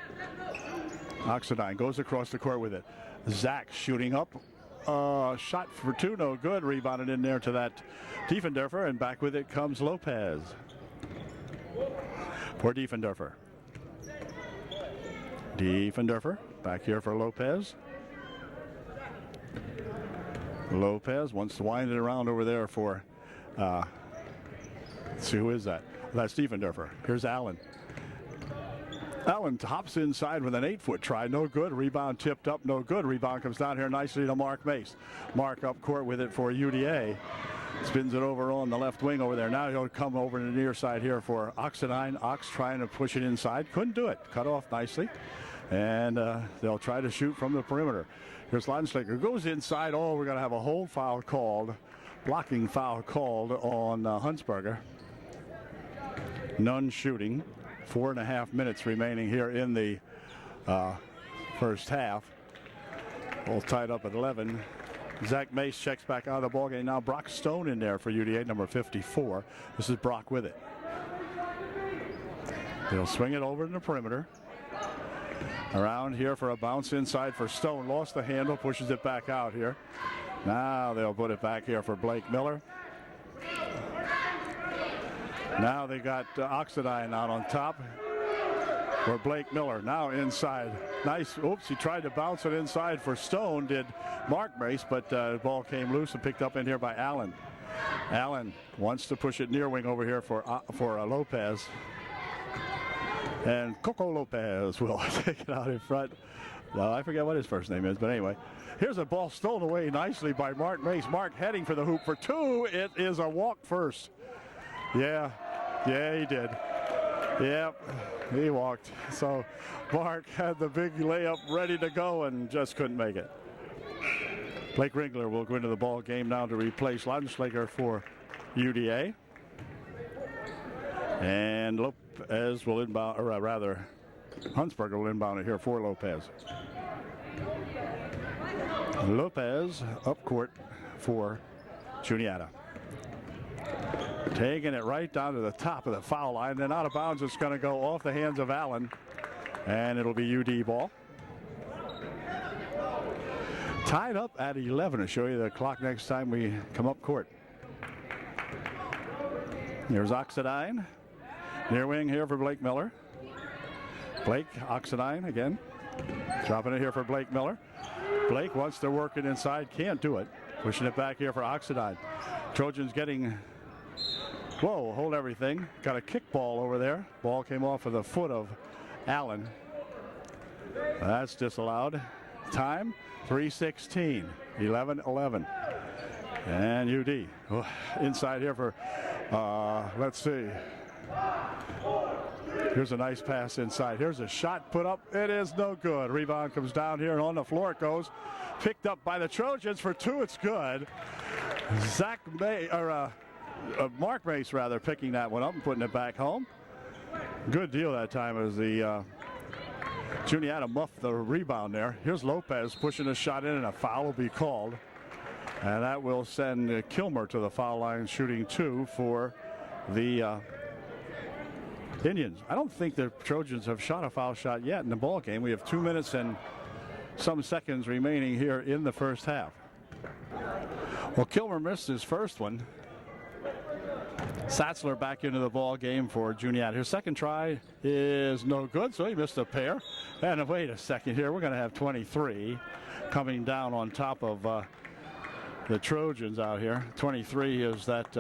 Oxidine goes across the court with it. Zach shooting up. Shot for two, no good. Rebounded in there to that Diefendorfer, and back with it comes Lopez. For Diefendorfer. Diefendorfer back here for Lopez. Lopez wants to wind it around over there for, let's see, who is that? That's Diefendorfer. Here's Allen. Allen hops inside with an 8-foot try. No good. Rebound tipped up. No good. Rebound comes down here nicely to Mark Mace. Mark up court with it for UDA. Spins it over on the left wing over there. Now he'll come over to the near side here for Oxidine. Ox trying to push it inside. Couldn't do it. Cut off nicely. And they'll try to shoot from the perimeter. Here's Landschlager. Goes inside. Oh, we're going to have a hold foul called. Blocking foul called on Huntsberger. None shooting. 4.5 minutes remaining here in the first half. All tied up at 11. Zach Mace checks back out of the ballgame. Now Brock Stone in there for UDA, number 54. This is Brock with it. They'll swing it over to the perimeter. Around here for a bounce inside for Stone. Lost the handle, pushes it back out here. Now they'll put it back here for Blake Miller. Now they got Oxidine out on top for Blake Miller. Now inside. Nice. Oops, he tried to bounce it inside for Stone, did Mark Mace, but the ball came loose and picked up in here by Allen. Allen wants to push it near wing over here for Lopez. And Coco Lopez will take it out in front. I forget what his first name is, but anyway. Here's a ball stolen away nicely by Mark Mace. Mark heading for the hoop for two. It is a walk first. Yeah, he did. Yep, he walked. So Mark had the big layup ready to go and just couldn't make it. Blake Ringler will go into the ball game now to replace Landschlager for UDA. And Lopez will inbound, or rather, Huntsberger will inbound it here for Lopez. Lopez up court for Juniata. Taking it right down to the top of the foul line. Then out of bounds, it's going to go off the hands of Allen. And it'll be UD ball. Tied up at 11. I'll show you the clock next time we come up court. Here's Oxidine. Near wing here for Blake Miller. Blake, Oxidine again. Dropping it here for Blake Miller. Blake wants to work it inside. Can't do it. Pushing it back here for Oxidine. Trojans getting... Whoa, hold everything. Got a kick ball over there. Ball came off of the foot of Allen. That's disallowed. Time, 3:16. 11-11. And UD. Inside here for, let's see. Here's a nice pass inside. Here's a shot put up. It is no good. Rebound comes down here and on the floor it goes. Picked up by the Trojans for two. It's good. Mark Mace rather picking that one up and putting it back home. Good deal that time as the Juniata muffed the rebound there. Here's Lopez pushing a shot in and a foul will be called. And that will send Kilmer to the foul line shooting two for the Indians. I don't think the Trojans have shot a foul shot yet in the ball game. We have 2 minutes and some seconds remaining here in the first half. Well, Kilmer missed his first one. Satzler back into the ball game for Juniata. His second try is no good, so he missed a pair. And wait a second here, we're going to have 23 coming down on top of the Trojans out here. 23 is that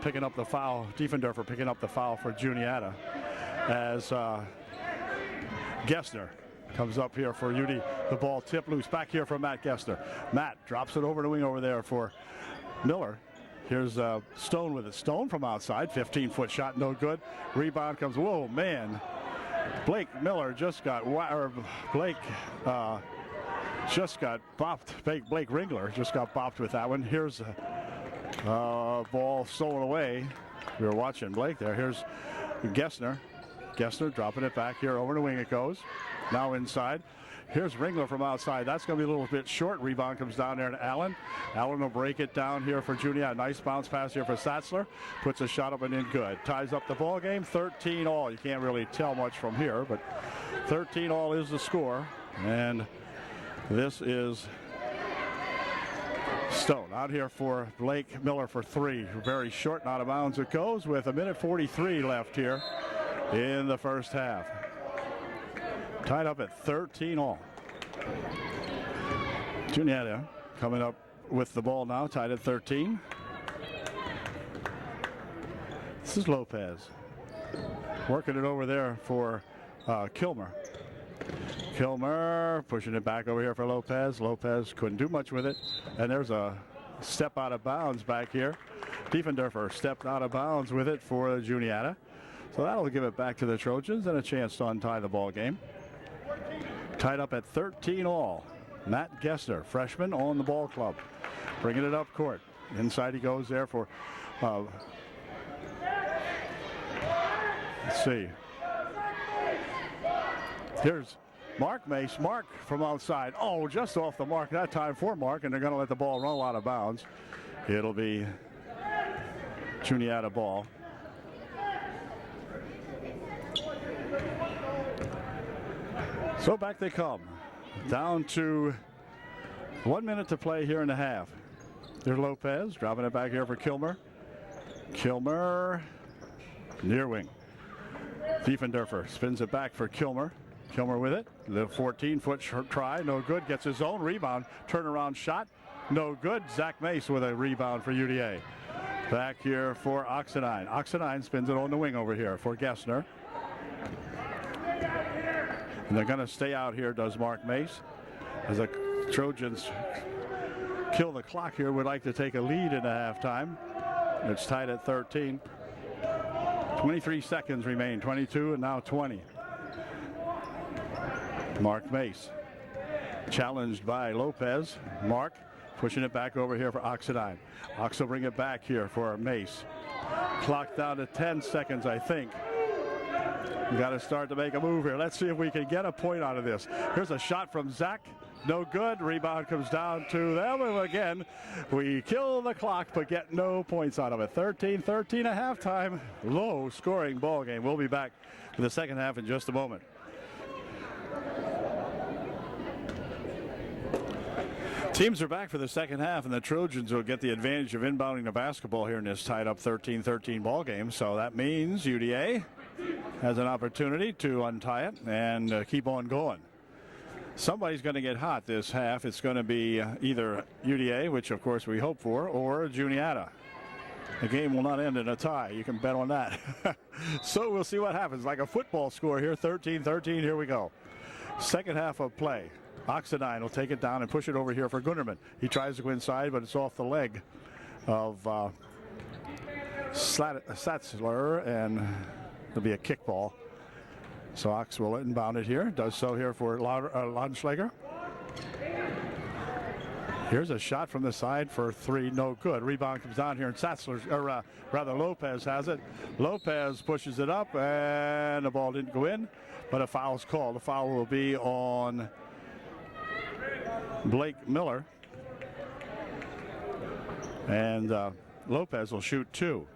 picking up the foul, Diefendorfer picking up the foul for Juniata as Gessner comes up here for UD. The ball tipped loose back here from Matt Gessner. Matt drops it over the wing over there for Miller. Here's Stone with it. Stone from outside. 15-foot shot, no good. Rebound comes. Whoa, man. Blake Miller just got, Blake just got bopped. Blake Ringler just got bopped with that one. Here's a ball stolen away. We were watching Blake there. Here's Gessner. Gessner dropping it back here. Over the wing it goes. Now inside. Here's Ringler from outside. That's going to be a little bit short. Rebound comes down there to Allen. Allen will break it down here for Juniata. Nice bounce pass here for Satzler. Puts a shot up and in good. Ties up the ball game. 13 all. You can't really tell much from here, but 13 all is the score. And this is Stone out here for Blake Miller for three. Very short and out of bounds it goes with 1:43 left here in the first half. Tied up at 13 all. Juniata coming up with the ball now, tied at 13. This is Lopez working it over there for Kilmer. Kilmer pushing it back over here for Lopez. Lopez couldn't do much with it. And there's a step out of bounds back here. Diefendorfer stepped out of bounds with it for Juniata. So that'll give it back to the Trojans and a chance to untie the ball game. Tied up at 13 all. Matt Gessner, freshman on the ball club. Bringing it up court. Inside he goes there for, let's see. Here's Mark Mace. Mark from outside. Oh, just off the mark that time for Mark, and they're going to let the ball roll out of bounds. It'll be Juniata ball. So back they come. Down to 1 minute to play here in the half. There's Lopez dropping it back here for Kilmer. Kilmer near wing. Diefendorfer spins it back for Kilmer. Kilmer with it. The 14-foot try, no good. Gets his own rebound. Turnaround shot, no good. Zach Mace with a rebound for UDA. Back here for Oxenine. Oxenine spins it on the wing over here for Gessner. And they're going to stay out here, does Mark Mace. As the Trojans kill the clock here, would like to take a lead into halftime. It's tied at 13. 23 seconds remain, 22 and now 20. Mark Mace challenged by Lopez. Mark pushing it back over here for Oxenine. Ox will bring it back here for Mace. Clock down to 10 seconds, I think. We got to start to make a move here. Let's see if we can get a point out of this. Here's a shot from Zach. No good. Rebound comes down to them. And again, we kill the clock but get no points out of it. 13-13 at halftime. Low scoring ball game. We'll be back for the second half in just a moment. Teams are back for the second half, and the Trojans will get the advantage of inbounding the basketball here in this tied up 13-13 ball game. So that means UDA has an opportunity to untie it and keep on going. Somebody's going to get hot this half. It's going to be either UDA, which of course we hope for, or Juniata. The game will not end in a tie. You can bet on that. So we'll see what happens. Like a football score here, 13-13. Here we go. Second half of play. Oxenine will take it down and push it over here for Gunderman. He tries to go inside, but it's off the leg of Satzler, and it'll be a kickball. So Ox will inbound it here. Does so here for Landschlager. Here's a shot from the side for three. No good. Rebound comes down here, and Satzler, or rather Lopez has it. Lopez pushes it up, and the ball didn't go in, but a foul's called. The foul will be on Blake Miller, and Lopez will shoot two.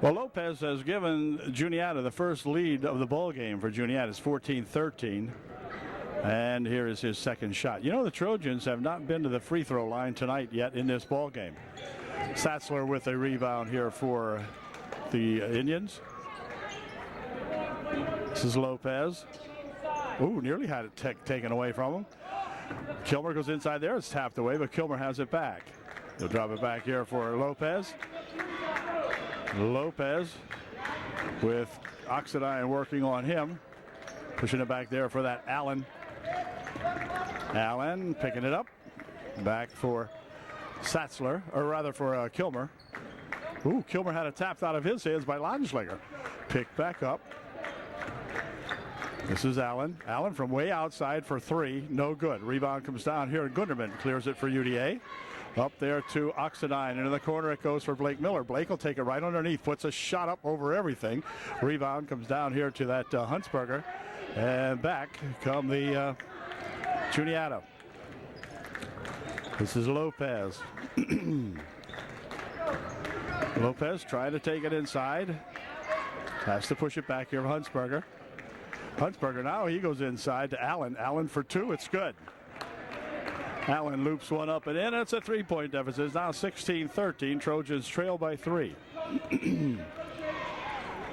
Well, Lopez has given Juniata the first lead of the ball game for Juniata. It's 14-13, and here is his second shot. You know, the Trojans have not been to the free throw line tonight yet in this ball game. Satzler with a rebound here for the Indians. This is Lopez. Ooh, nearly had it taken away from him. Kilmer goes inside there. It's tapped away, but Kilmer has it back. He'll drop it back here for Lopez. Lopez with Oxenine working on him. Pushing it back there for that Allen. Allen picking it up. Back for Satzler, or rather for Kilmer. Ooh, Kilmer had it tapped out of his hands by Landschlager. Picked back up. This is Allen. Allen from way outside for three. No good. Rebound comes down here, and Gunderman clears it for UDA. Up there to Oxenine. Into the corner it goes for Blake Miller. Blake will take it right underneath. Puts a shot up over everything. Rebound comes down here to that Huntsberger. And back come the Juniata. This is Lopez. Lopez trying to take it inside. Has to push it back here for Huntsberger. Huntsberger now, he goes inside to Allen. Allen for two, it's good. Allen loops one up and in. It's a three-point deficit. It's now 16-13. Trojans trail by three.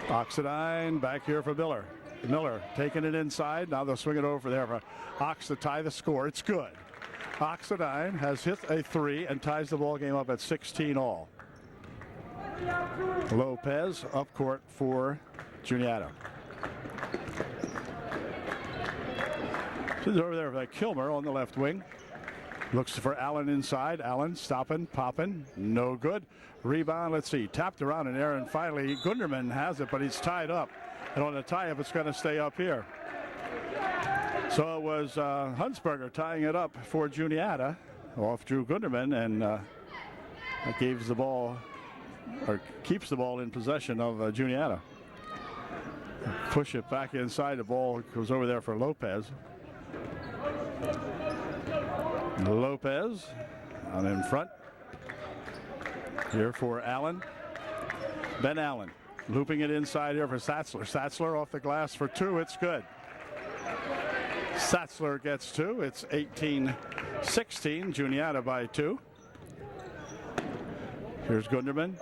Oxenine back here for Miller. Miller taking it inside. Now they'll swing it over there for Ox to tie the score. It's good. Oxidine has hit a 3 and ties the ball game up at 16 all. Lopez up court for Juniata. She's over there for Kilmer on the left wing. Looks for Allen inside. Allen stopping, popping, no good. Rebound, let's see, tapped around in there, and finally Gunderman has it, but he's tied up. And on the tie-up, it's going to stay up here. So it was Hunsberger tying it up for Juniata off Drew Gunderman, and that gives the ball, or keeps the ball in possession of Juniata. Push it back inside. The ball goes over there for Lopez. Lopez on in front. Here for Allen. Ben Allen looping it inside here for Satzler. Satzler off the glass for 2. It's good. Satzler gets 2. It's 18-16. Juniata by 2. Here's Gunderman.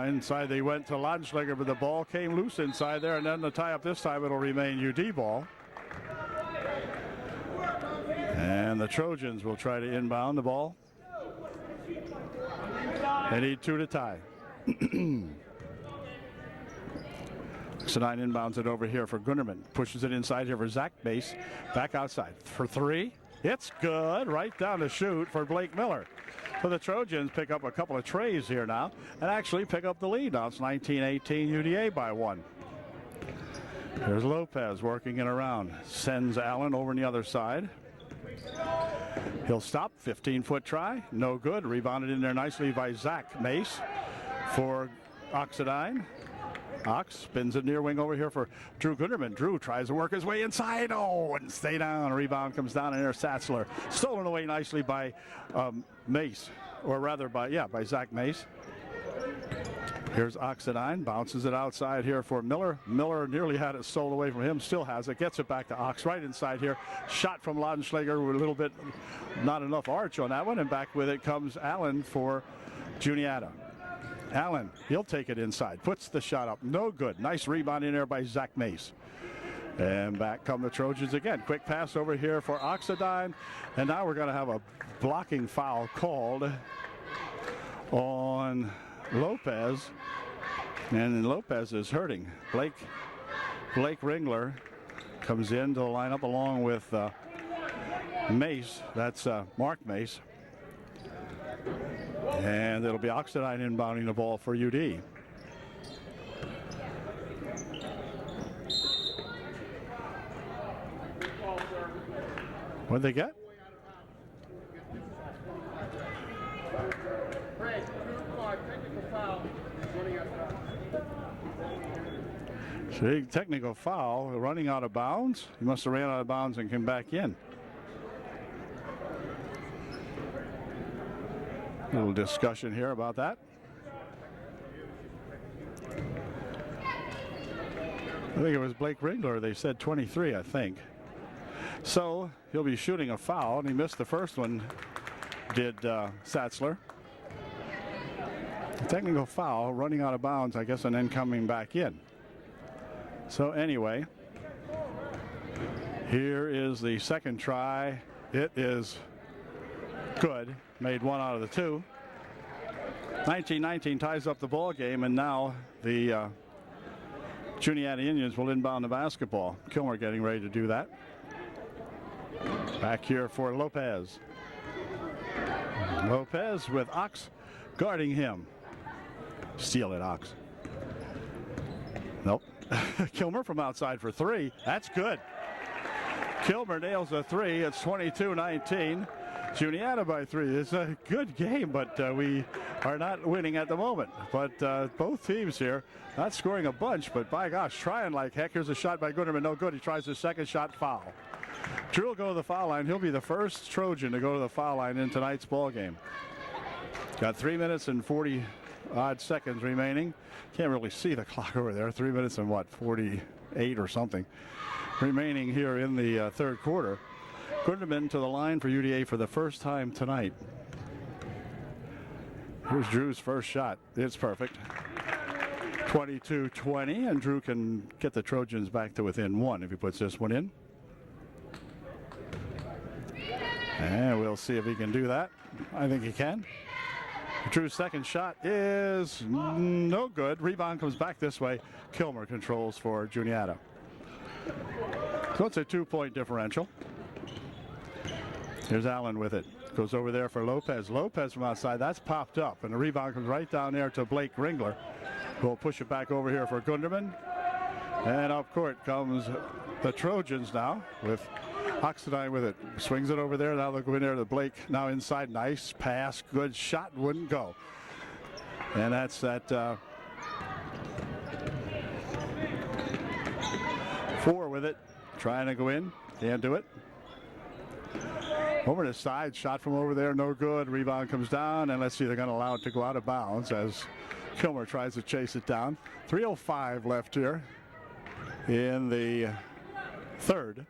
Inside they went to Laudenschläger, but the ball came loose inside there, and then the tie-up this time it'll remain UD ball. And the Trojans will try to inbound the ball. They need 2 to tie. Oxidine inbounds it over here for Gunderman. Pushes it inside here for Zach Mace. Back outside for 3. It's good. Right down to shoot for Blake Miller. So the Trojans pick up a couple of trays here now and actually pick up the lead. Now it's 19-18 UDA by 1. There's Lopez working it around. Sends Allen over on the other side. He'll stop. 15-foot try. No good. Rebounded in there nicely by Zach Mace for Oxidine. Ox spins it near wing over here for Drew Gunderman. Drew tries to work his way inside. Oh, and stay down. Rebound comes down in there. Satzler. Stolen away nicely by Mace. Or rather by Zach Mace. Here's Oxidine. Bounces it outside here for Miller. Miller nearly had it stolen away from him. Still has it. Gets it back to Ox right inside here. Shot from Laudenschläger with a little bit, not enough arch on that one. And back with it comes Allen for Juniata. Allen, he'll take it inside. Puts the shot up. No good. Nice rebound in there by Zach Mace. And back come the Trojans again. Quick pass over here for Oxidine. And now we're going to have a blocking foul called on Lopez. And Lopez is hurting. Blake Ringler comes into the lineup along with Mace. That's Mark Mace. And it'll be Oxidine inbounding the ball for UD. What'd they get? See, technical foul, running out of bounds. He must have ran out of bounds and came back in. A little discussion here about that. I think it was Blake Ringler. They said 23, I think. So he'll be shooting a foul, and he missed the first one, did Satzler. Technical foul, running out of bounds, I guess, and then coming back in. So anyway, here is the second try. It is good. Made 1 out of the 2. 19-19 ties up the ball game, and now the Juniata Indians will inbound the basketball. Kilmer getting ready to do that. Back here for Lopez. Lopez with Ox guarding him. Steal it, Ox. Nope. Kilmer from outside for 3. That's good. Kilmer nails a 3. It's 22-19. Juniata by 3. It's a good game, but we are not winning at the moment. But both teams here not scoring a bunch, but by gosh, trying like heck. Here's a shot by Gunderman. No good. He tries his second shot, foul. Drew will go to the foul line. He'll be the first Trojan to go to the foul line in tonight's ball game. Got 3 minutes and 40 odd seconds remaining. Can't really see the clock over there. 3 minutes and 48 or something remaining here in the third quarter. Gunderman to the line for UDA for the first time tonight. Here's Drew's first shot. It's perfect. 22-20, and Drew can get the Trojans back to within one if he puts this one in. And we'll see if he can do that. I think he can. Drew's second shot is no good. Rebound comes back this way. Kilmer controls for Juniata. So it's a 2-point differential. Here's Allen with it. Goes over there for Lopez. Lopez from outside. That's popped up. And the rebound comes right down there to Blake Ringler. We'll push it back over here for Gunderman. And up court comes the Trojans now with Oxidine with it. Swings it over there. Now they'll go in there to Blake. Now inside. Nice pass. Good shot. Wouldn't go. And that's that 4 with it. Trying to go in. Can't do it. Over the side. Shot from over there. No good. Rebound comes down. And let's see. They're going to allow it to go out of bounds as Kilmer tries to chase it down. 3:05 left here in the third.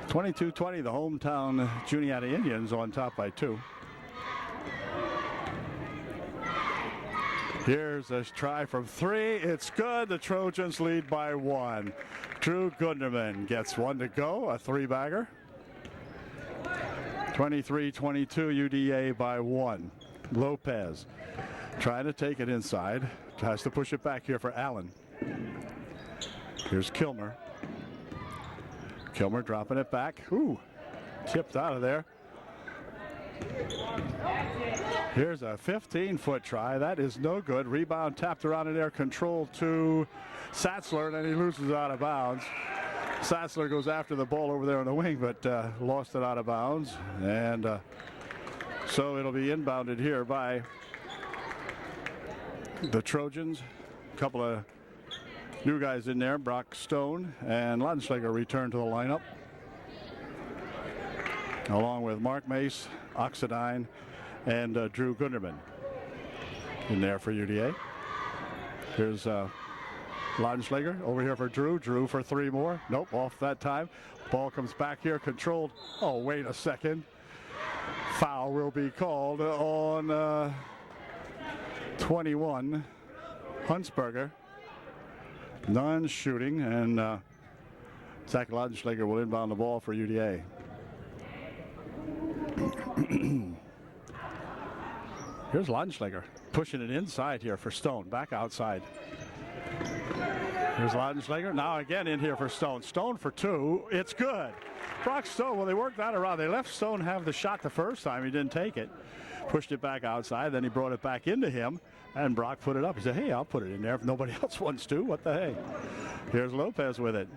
22-20, the hometown Juniata Indians on top by 2. Here's a try from 3. It's good. The Trojans lead by 1. Drew Gunderman gets one to go, a 3-bagger. 23-22, UDA by 1. Lopez trying to take it inside. Has to push it back here for Allen. Here's Kilmer. Kilmer dropping it back. Ooh, tipped out of there. Here's a 15-foot try. That is no good. Rebound tapped around in there. Control to Satzler, and then he loses out of bounds. Satzler goes after the ball over there on the wing, but lost it out of bounds. And so it'll be inbounded here by the Trojans. A couple of new guys in there. Brock Stone and Laudenschlager return to the lineup, along with Mark Mace, Oxidine, and Drew Gunderman in there for UDA. Here's Laudenschlager over here for Drew. Drew for 3 more. Nope, off that time. Ball comes back here, controlled. Oh, wait a second. Foul will be called on 21, Huntsberger. Non-shooting, and Zach Laudenschlager will inbound the ball for UDA. Here's Laudenschlager pushing it inside here for Stone. Back outside. Here's Laudenschlager. Now again in here for Stone. Stone for 2. It's good. Brock Stone, well, they worked that around. They left Stone have the shot the first time. He didn't take it. Pushed it back outside. Then he brought it back into him. And Brock put it up. He said, hey, I'll put it in there if nobody else wants to. What the hey? Here's Lopez with it.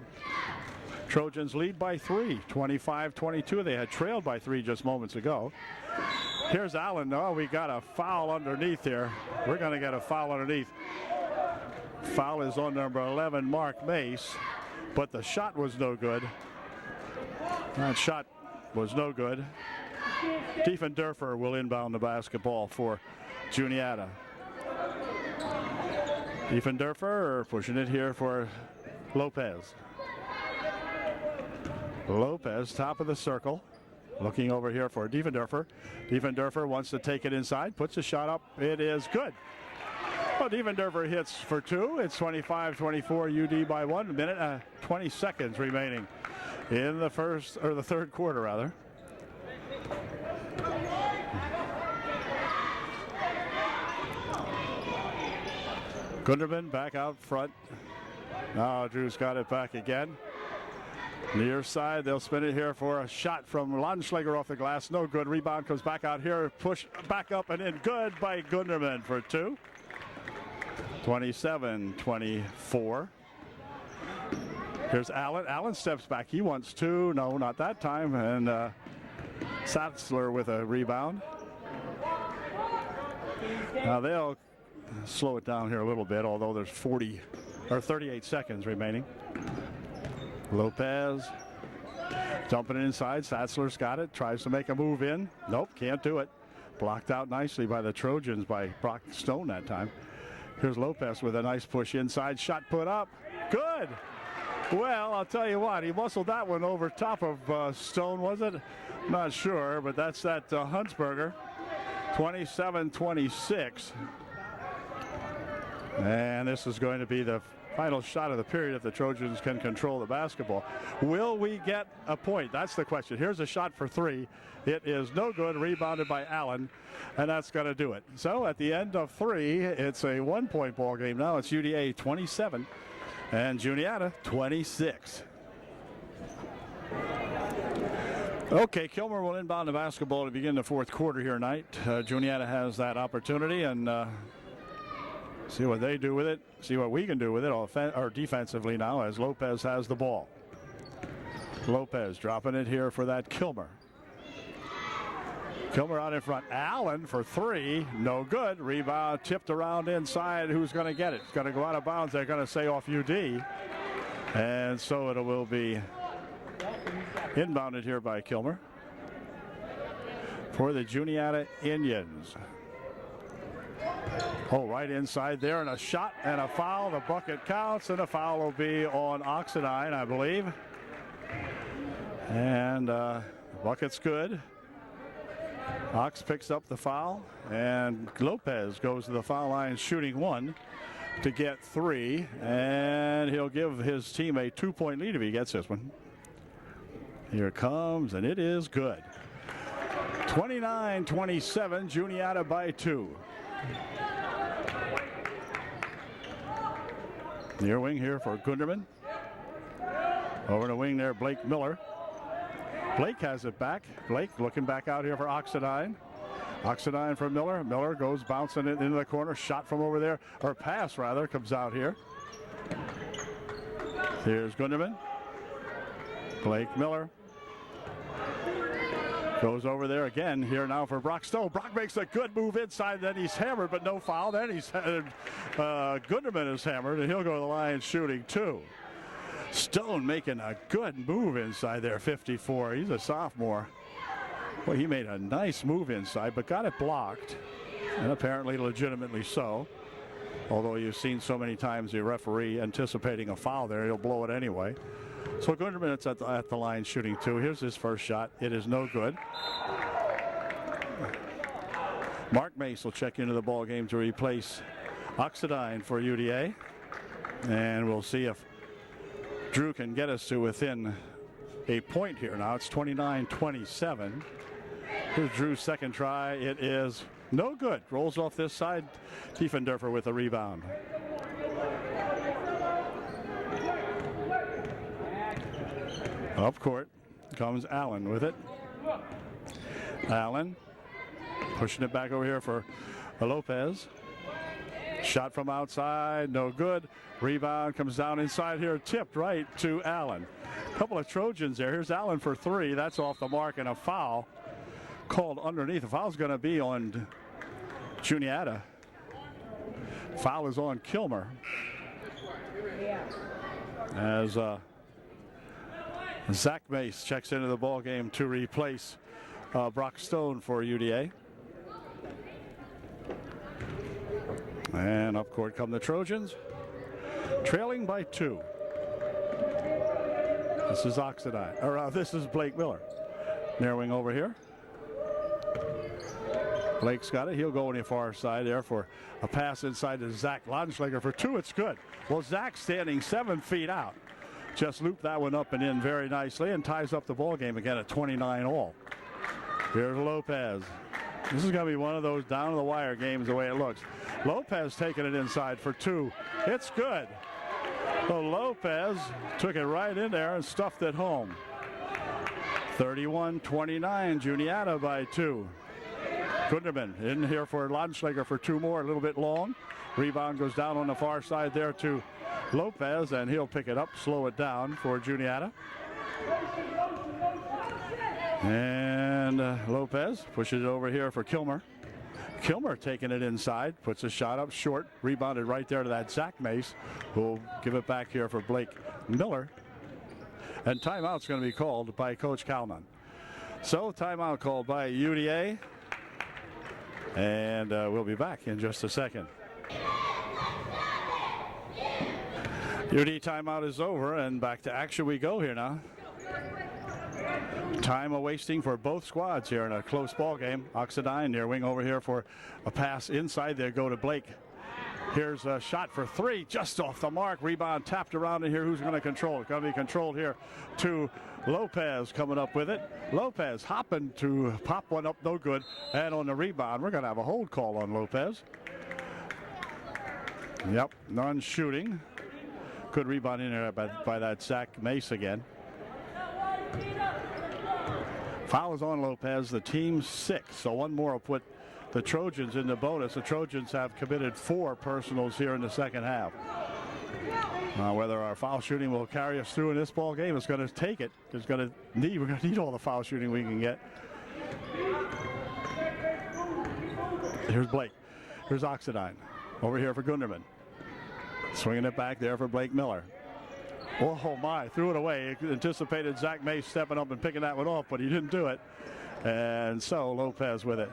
Trojans lead by 3, 25-22. They had trailed by 3 just moments ago. Here's Allen. Oh, we got a foul underneath here. We're going to get a foul underneath. Foul is on number 11, Mark Mace. But the shot was no good. That shot was no good. Diefendorfer will inbound the basketball for Juniata. Diefendorfer pushing it here for Lopez. Lopez, top of the circle. Looking over here for Diefendorfer. Diefendorfer wants to take it inside. Puts a shot up. It is good. Well, Diefendorfer hits for 2. It's 25-24 UD by 1 minute, 20 seconds remaining in the third quarter, rather. Gunderman back out front. Now Drew's got it back again. Near side, they'll spin it here for a shot from Laudenschlager off the glass. No good. Rebound comes back out here. Push back up and in. Good by Gunderman for 2. 27-24. Here's Allen. Allen steps back. He wants 2. No, not that time. And Satzler with a rebound. Now they'll slow it down here a little bit, although there's 38 seconds remaining. Lopez dumping it inside. Satzler's got it. Tries to make a move in. Nope, can't do it. Blocked out nicely by the Trojans by Brock Stone that time. Here's Lopez with a nice push inside. Shot put up. Good. Well, I'll tell you what. He muscled that one over top of Stone, was it? Not sure, but that's that Huntsberger. 27-26. And this is going to be the final shot of the period if the Trojans can control the basketball. Will we get a point? That's the question. Here's a shot for three. It is no good, rebounded by Allen, and that's going to do it. So at the end of three, it's a 1-point ball game now. It's UDA 27 and Juniata 26. Okay, Kilmer will inbound the basketball to begin the fourth quarter here tonight. Juniata has that opportunity, and see what they do with it, see what we can do with it or defensively now as Lopez has the ball. Lopez dropping it here for that Kilmer. Kilmer out in front. Allen for three. No good. Rebound tipped around inside. Who's going to get it? It's going to go out of bounds. They're going to say off UD. And so it will be inbounded here by Kilmer for the Juniata Indians. Oh, right inside there, and a shot and a foul. The bucket counts, and the foul will be on Oxidine, I believe. And the bucket's good. Ox picks up the foul, and Lopez goes to the foul line shooting one to get three, and he'll give his team a 2-point lead if he gets this one. Here it comes, and it is good. 29-27, Juniata by 2. Near wing here for Gunderman. Over the wing there, Blake Miller. Blake has it back. Blake looking back out here for Oxidine. Oxidine for Miller. Miller goes bouncing it into the corner. Shot from over there, or pass rather, comes out here. Here's Gunderman. Blake Miller. Goes over there again here now for Brock Stone. Brock makes a good move inside, then he's hammered, but no foul. Then he's Gunderman is hammered, and he'll go to the line shooting two. Stone making a good move inside there, 54. He's a sophomore. Well, he made a nice move inside, but got it blocked, and apparently legitimately so. Although you've seen so many times the referee anticipating a foul there, he'll blow it anyway. So Gunderman is at the line shooting two. Here's his first shot. It is no good. Mark Mace will check into the ball game to replace Oxidine for UDA. And we'll see if Drew can get us to within a point here. Now it's 29-27. Here's Drew's second try. It is no good. Rolls off this side. Tiefendorfer with a rebound. Up court comes Allen with it. Allen pushing it back over here for Lopez. Shot from outside, no good. Rebound comes down inside here, tipped right to Allen. A couple of Trojans there. Here's Allen for three. That's off the mark, and a foul called underneath. The foul's going to be on Juniata. Foul is on Kilmer. As Zach Mace checks into the ball game to replace Brock Stone for UDA. And up court come the Trojans, trailing by 2. This is Oxidine, or this is Blake Miller. Near wing over here. Blake's got it. He'll go on the far side there for a pass inside to Zach Ladenschlager for 2. It's good. Well, Zach standing 7 feet out. Just looped that one up and in very nicely and ties up the ball game again at 29 all. Here's Lopez. This is going to be one of those down to the wire games the way it looks. Lopez taking it inside for 2. It's good. So Lopez took it right in there and stuffed it home. 31-29, Juniata by 2. Gunderman in here for Ladenschlager for 2 more, a little bit long. Rebound goes down on the far side there to Lopez, and he'll pick it up, slow it down for Juniata. And Lopez pushes it over here for Kilmer. Kilmer taking it inside, puts a shot up short, rebounded right there to that Zach Mace, who'll give it back here for Blake Miller. And timeout's going to be called by Coach Calnon. So timeout called by UDA. And we'll be back in just a second. UD timeout is over, and back to action we go here now. Time a wasting for both squads here in a close ball game. Oxidine near wing over here for a pass inside there. Go to Blake Here's a shot for three, just off the mark. Rebound tapped around in here. Who's going to control it? Going to be controlled here to Lopez coming up with it. Lopez hopping to pop one up, no good. And on the rebound, we're going to have a hold call on Lopez. Yep, non-shooting. Good rebound in there by that Zach Mace again. Foul is on Lopez, the team's 6. So one more will put the Trojans in the bonus. The Trojans have committed 4 personals here in the second half. Whether our foul shooting will carry us through in this ball game, it's going to take it. We're going to need all the foul shooting we can get. Here's Blake. Here's Oxidine. Over here for Gunderman. Swinging it back there for Blake Miller. Oh my, threw it away. Anticipated Zach Mace stepping up and picking that one off, but he didn't do it. And so Lopez with it.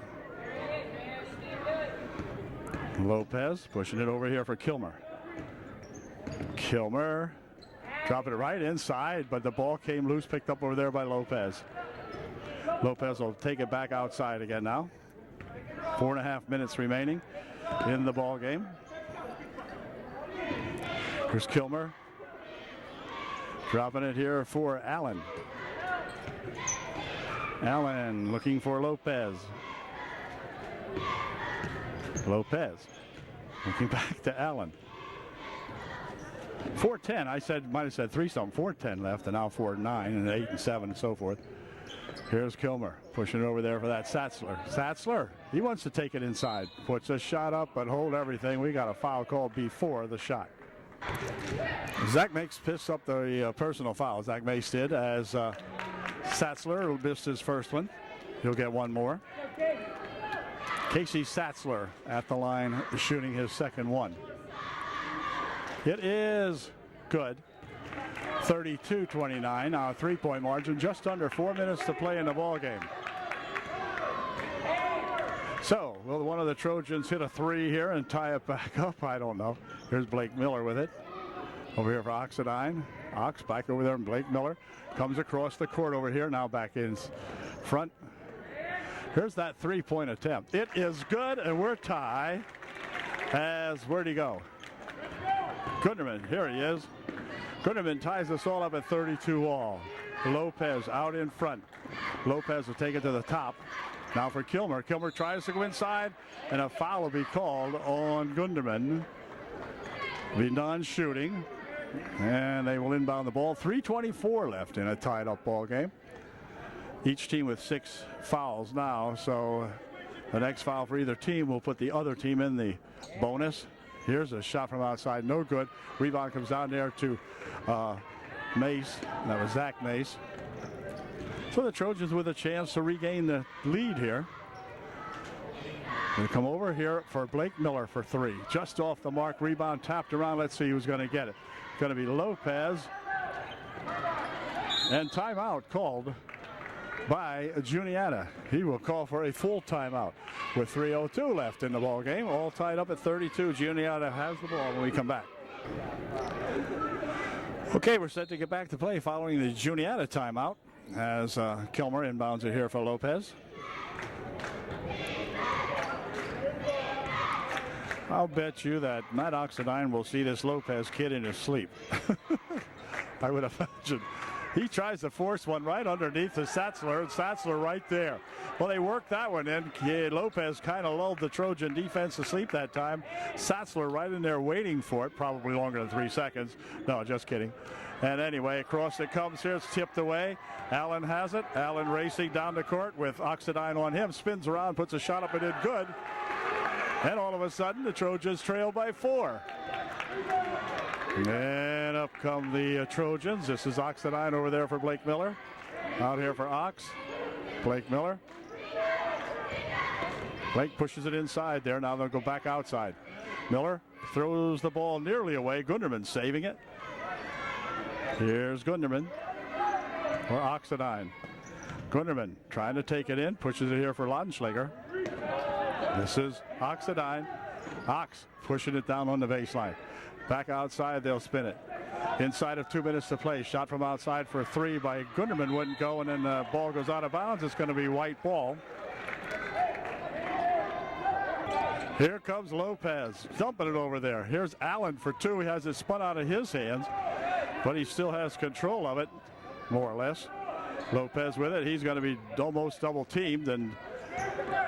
Lopez pushing it over here for Kilmer. Kilmer dropping it right inside, but the ball came loose, picked up over there by Lopez. Lopez will take it back outside again now. 4.5 minutes remaining in the ball game. Here's Kilmer. Dropping it here for Allen. Allen looking for Lopez. Lopez looking back to Allen. 4:10. Might have said 3-something. 4:10 left, and now 4-9 and 8 and 7 and so forth. Here's Kilmer pushing it over there for that Satzler. Satzler, he wants to take it inside. Puts a shot up, but hold everything. We got a foul call before the shot. Zach Mace picks up the personal foul. Zach Mace did, as Satzler missed his first one. He'll get one more. Casey Satzler at the line shooting his second one. It is good. 32-29, now a 3-point margin, just under 4 minutes to play in the ball game. So, will one of the Trojans hit a 3 here and tie it back up? I don't know. Here's Blake Miller with it. Over here for Oxidine. Ox back over there, and Blake Miller comes across the court over here, now back in front. Here's that 3-point attempt. It is good, and we're tied. As, where'd he go? Gunderman, here he is. Gunderman ties us all up at 32 all. Lopez out in front. Lopez will take it to the top. Now for Kilmer. Kilmer tries to go inside, and a foul will be called on Gunderman. Be non-shooting, and they will inbound the ball. 3:24 left in a tied-up ball game. Each team with 6 fouls now, so the next foul for either team will put the other team in the bonus. Here's a shot from outside, no good. Rebound comes down there to Mace. That was Zach Mace. So the Trojans with a chance to regain the lead here. They come over here for Blake Miller for 3. Just off the mark, rebound tapped around. Let's see who's going to get it. Going to be Lopez. And timeout called by Juniata. He will call for a full timeout with 3:02 left in the ball game. All tied up at 32. Juniata has the ball when we come back. Okay, we're set to get back to play following the Juniata timeout as Kilmer inbounds it here for Lopez. I'll bet you that Matt Oxidine will see this Lopez kid in his sleep. I would imagine. He tries to force one right underneath the Satzler, and Satzler right there. Well, they worked that one in. Lopez kind of lulled the Trojan defense to sleep that time. Satzler right in there waiting for it, probably longer than 3 seconds. No, just kidding. And anyway, across it comes here. It's tipped away. Allen has it. Allen racing down the court with Oxidine on him. Spins around, puts a shot up and did good. And all of a sudden, the Trojans trail by 4. And up come the Trojans. This is Oxidine over there for Blake Miller. Out here for Ox. Blake Miller. Blake pushes it inside there. Now they'll go back outside. Miller throws the ball nearly away. Gunderman saving it. Here's Gunderman for Oxidine. Gunderman trying to take it in. Pushes it here for Laudenschläger. This is Oxidine. Ox pushing it down on the baseline. Back outside, they'll spin it. Inside of 2 minutes to play. Shot from outside for 3 by Gunderman wouldn't go, and then the ball goes out of bounds. It's going to be white ball. Here comes Lopez, dumping it over there. Here's Allen for two. He has it spun out of his hands, but he still has control of it, more or less. Lopez with it. He's going to be almost double teamed, and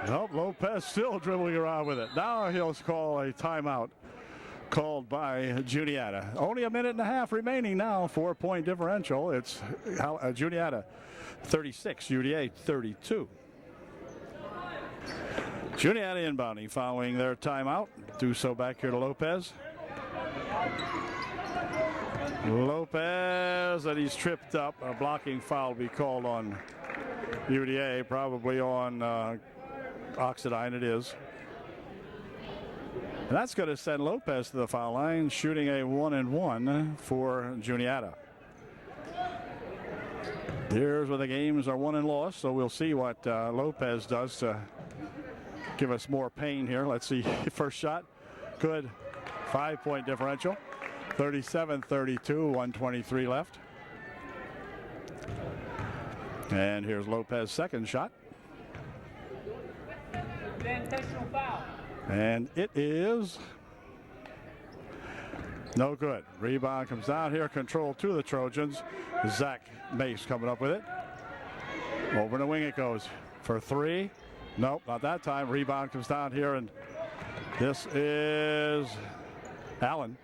nope, Lopez still dribbling around with it. Now he'll call a timeout called by Juniata. Only a minute and a half remaining now. 4-point differential. It's Juniata 36, UDA 32. Juniata inbounding following their timeout. Do so back here to Lopez. Lopez, and he's tripped up. A blocking foul will be called on UDA, probably on Oxidine. It is. And that's going to send Lopez to the foul line, shooting a 1-and-1 for Juniata. Here's where the games are won and lost, so we'll see what Lopez does to give us more pain here. Let's see. First shot. Good. 5-point differential. 37-32, 1:23 left. And here's Lopez's second shot. And it is no good. Rebound comes down here. Control to the Trojans. Zach Mace coming up with it. Over the wing it goes for three. Nope, not that time. Rebound comes down here, and this is Allen.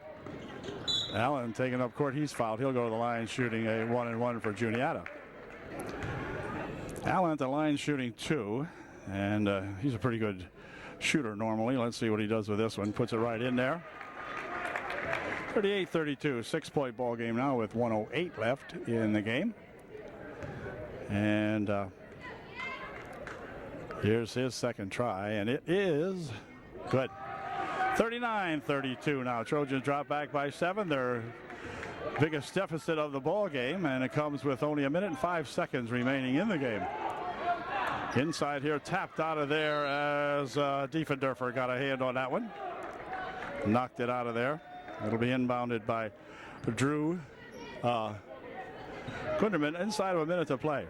Allen taking up court. He's fouled. He'll go to the line shooting a 1-and-1 for Juniata. Allen at the line shooting two, and he's a pretty good shooter normally. Let's see what he does with this one. Puts it right in there. 38-32, 6-point ball game now with 1:08 left in the game. And here's his second try, and it is good. 39-32 now. Trojans drop back by 7. Their biggest deficit of the ball game, and it comes with only a minute and 5 seconds remaining in the game. Inside here, tapped out of there as Diefendorfer got a hand on that one. Knocked it out of there. It'll be inbounded by Drew Kunderman inside of a minute to play.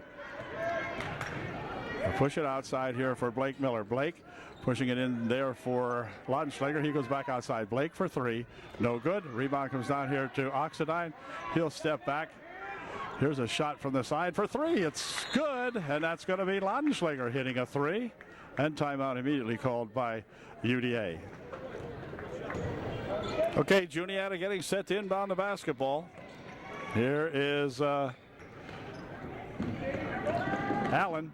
They'll push it outside here for Blake Miller. Blake pushing it in there for Laudenschlager. He goes back outside. Blake for three. No good. Rebound comes down here to Oxidine. He'll step back. Here's a shot from the side for three. It's good. And that's going to be Laudenschlager hitting a three. And timeout immediately called by UDA. Okay, Juniata getting set to inbound the basketball. Here is Allen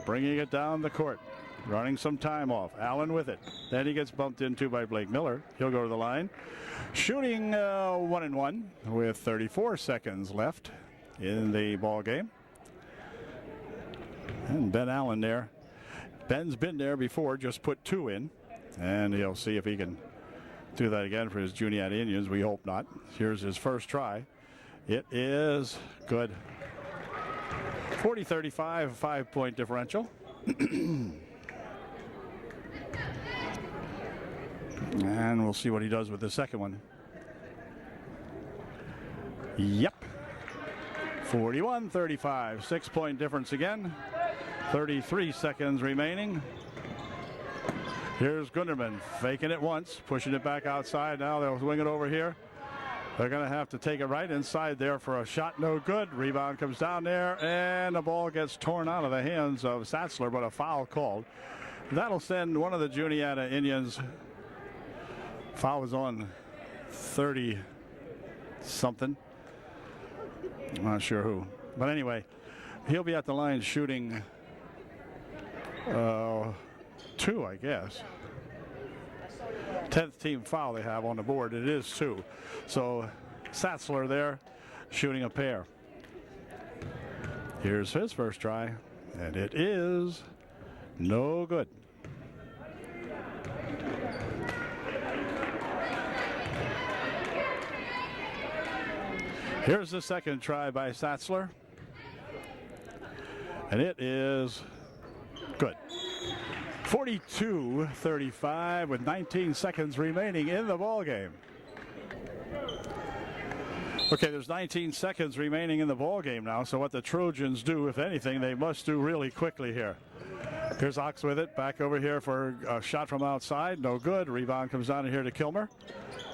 bringing it down the court. Running some time off. Allen with it. Then he gets bumped into by Blake Miller. He'll go to the line. Shooting 1-and-1 with 34 seconds left in the ball game. And Ben Allen there. Ben's been there before, just put two in. And he'll see if he can do that again for his Juniata Indians. We hope not. Here's his first try. It is good. 40-35, 5-point differential. And we'll see what he does with the second one. Yep. 41-35, 6-point difference again. 33 seconds remaining. Here's Gunderman faking it once, pushing it back outside. Now they'll wing it over here. They're going to have to take it right inside there for a shot. No good. Rebound comes down there, and the ball gets torn out of the hands of Satzler, but a foul called. That'll send one of the Juniata Indians. Foul was on 30-something. I'm not sure who. But anyway, he'll be at the line shooting two, I guess. 10th team foul they have on the board. It is two. So Satzler there shooting a pair. Here's his first try, and it is no good. Here's the second try by Satzler, and it is good. 42-35 with 19 seconds remaining in the ball game. Okay, there's 19 seconds remaining in the ball game now, so what the Trojans do, if anything, they must do really quickly here. Here's Ox with it. Back over here for a shot from outside. No good. Rebound comes down here to Kilmer.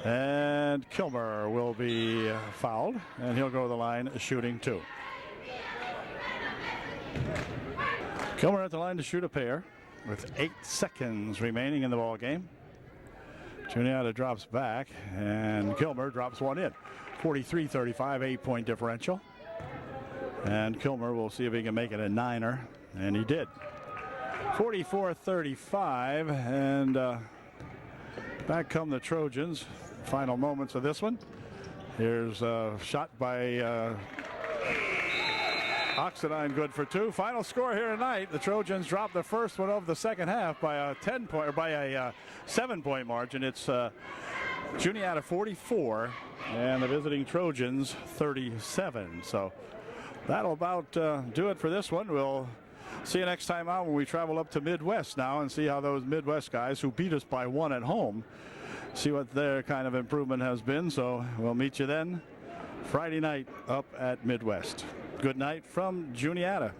And Kilmer will be fouled. And he'll go to the line shooting 2. Kilmer at the line to shoot a pair with 8 seconds remaining in the ball game. Juniata drops back, and Kilmer drops one in. 43-35, 8-point differential. And Kilmer will see if he can make it a 9er, and he did. 44-35, and back come the Trojans. Final moments of this one. Here's a shot by Oxidine, good for 2. Final score here tonight: the Trojans drop the first one of the second half by a 7-point margin. It's Juniata 44 and the visiting Trojans 37. So that'll about do it for this one. We'll see you next time out when we travel up to Midwest now and see how those Midwest guys who beat us by 1 at home, see what their kind of improvement has been. So we'll meet you then Friday night up at Midwest. Good night from Juniata.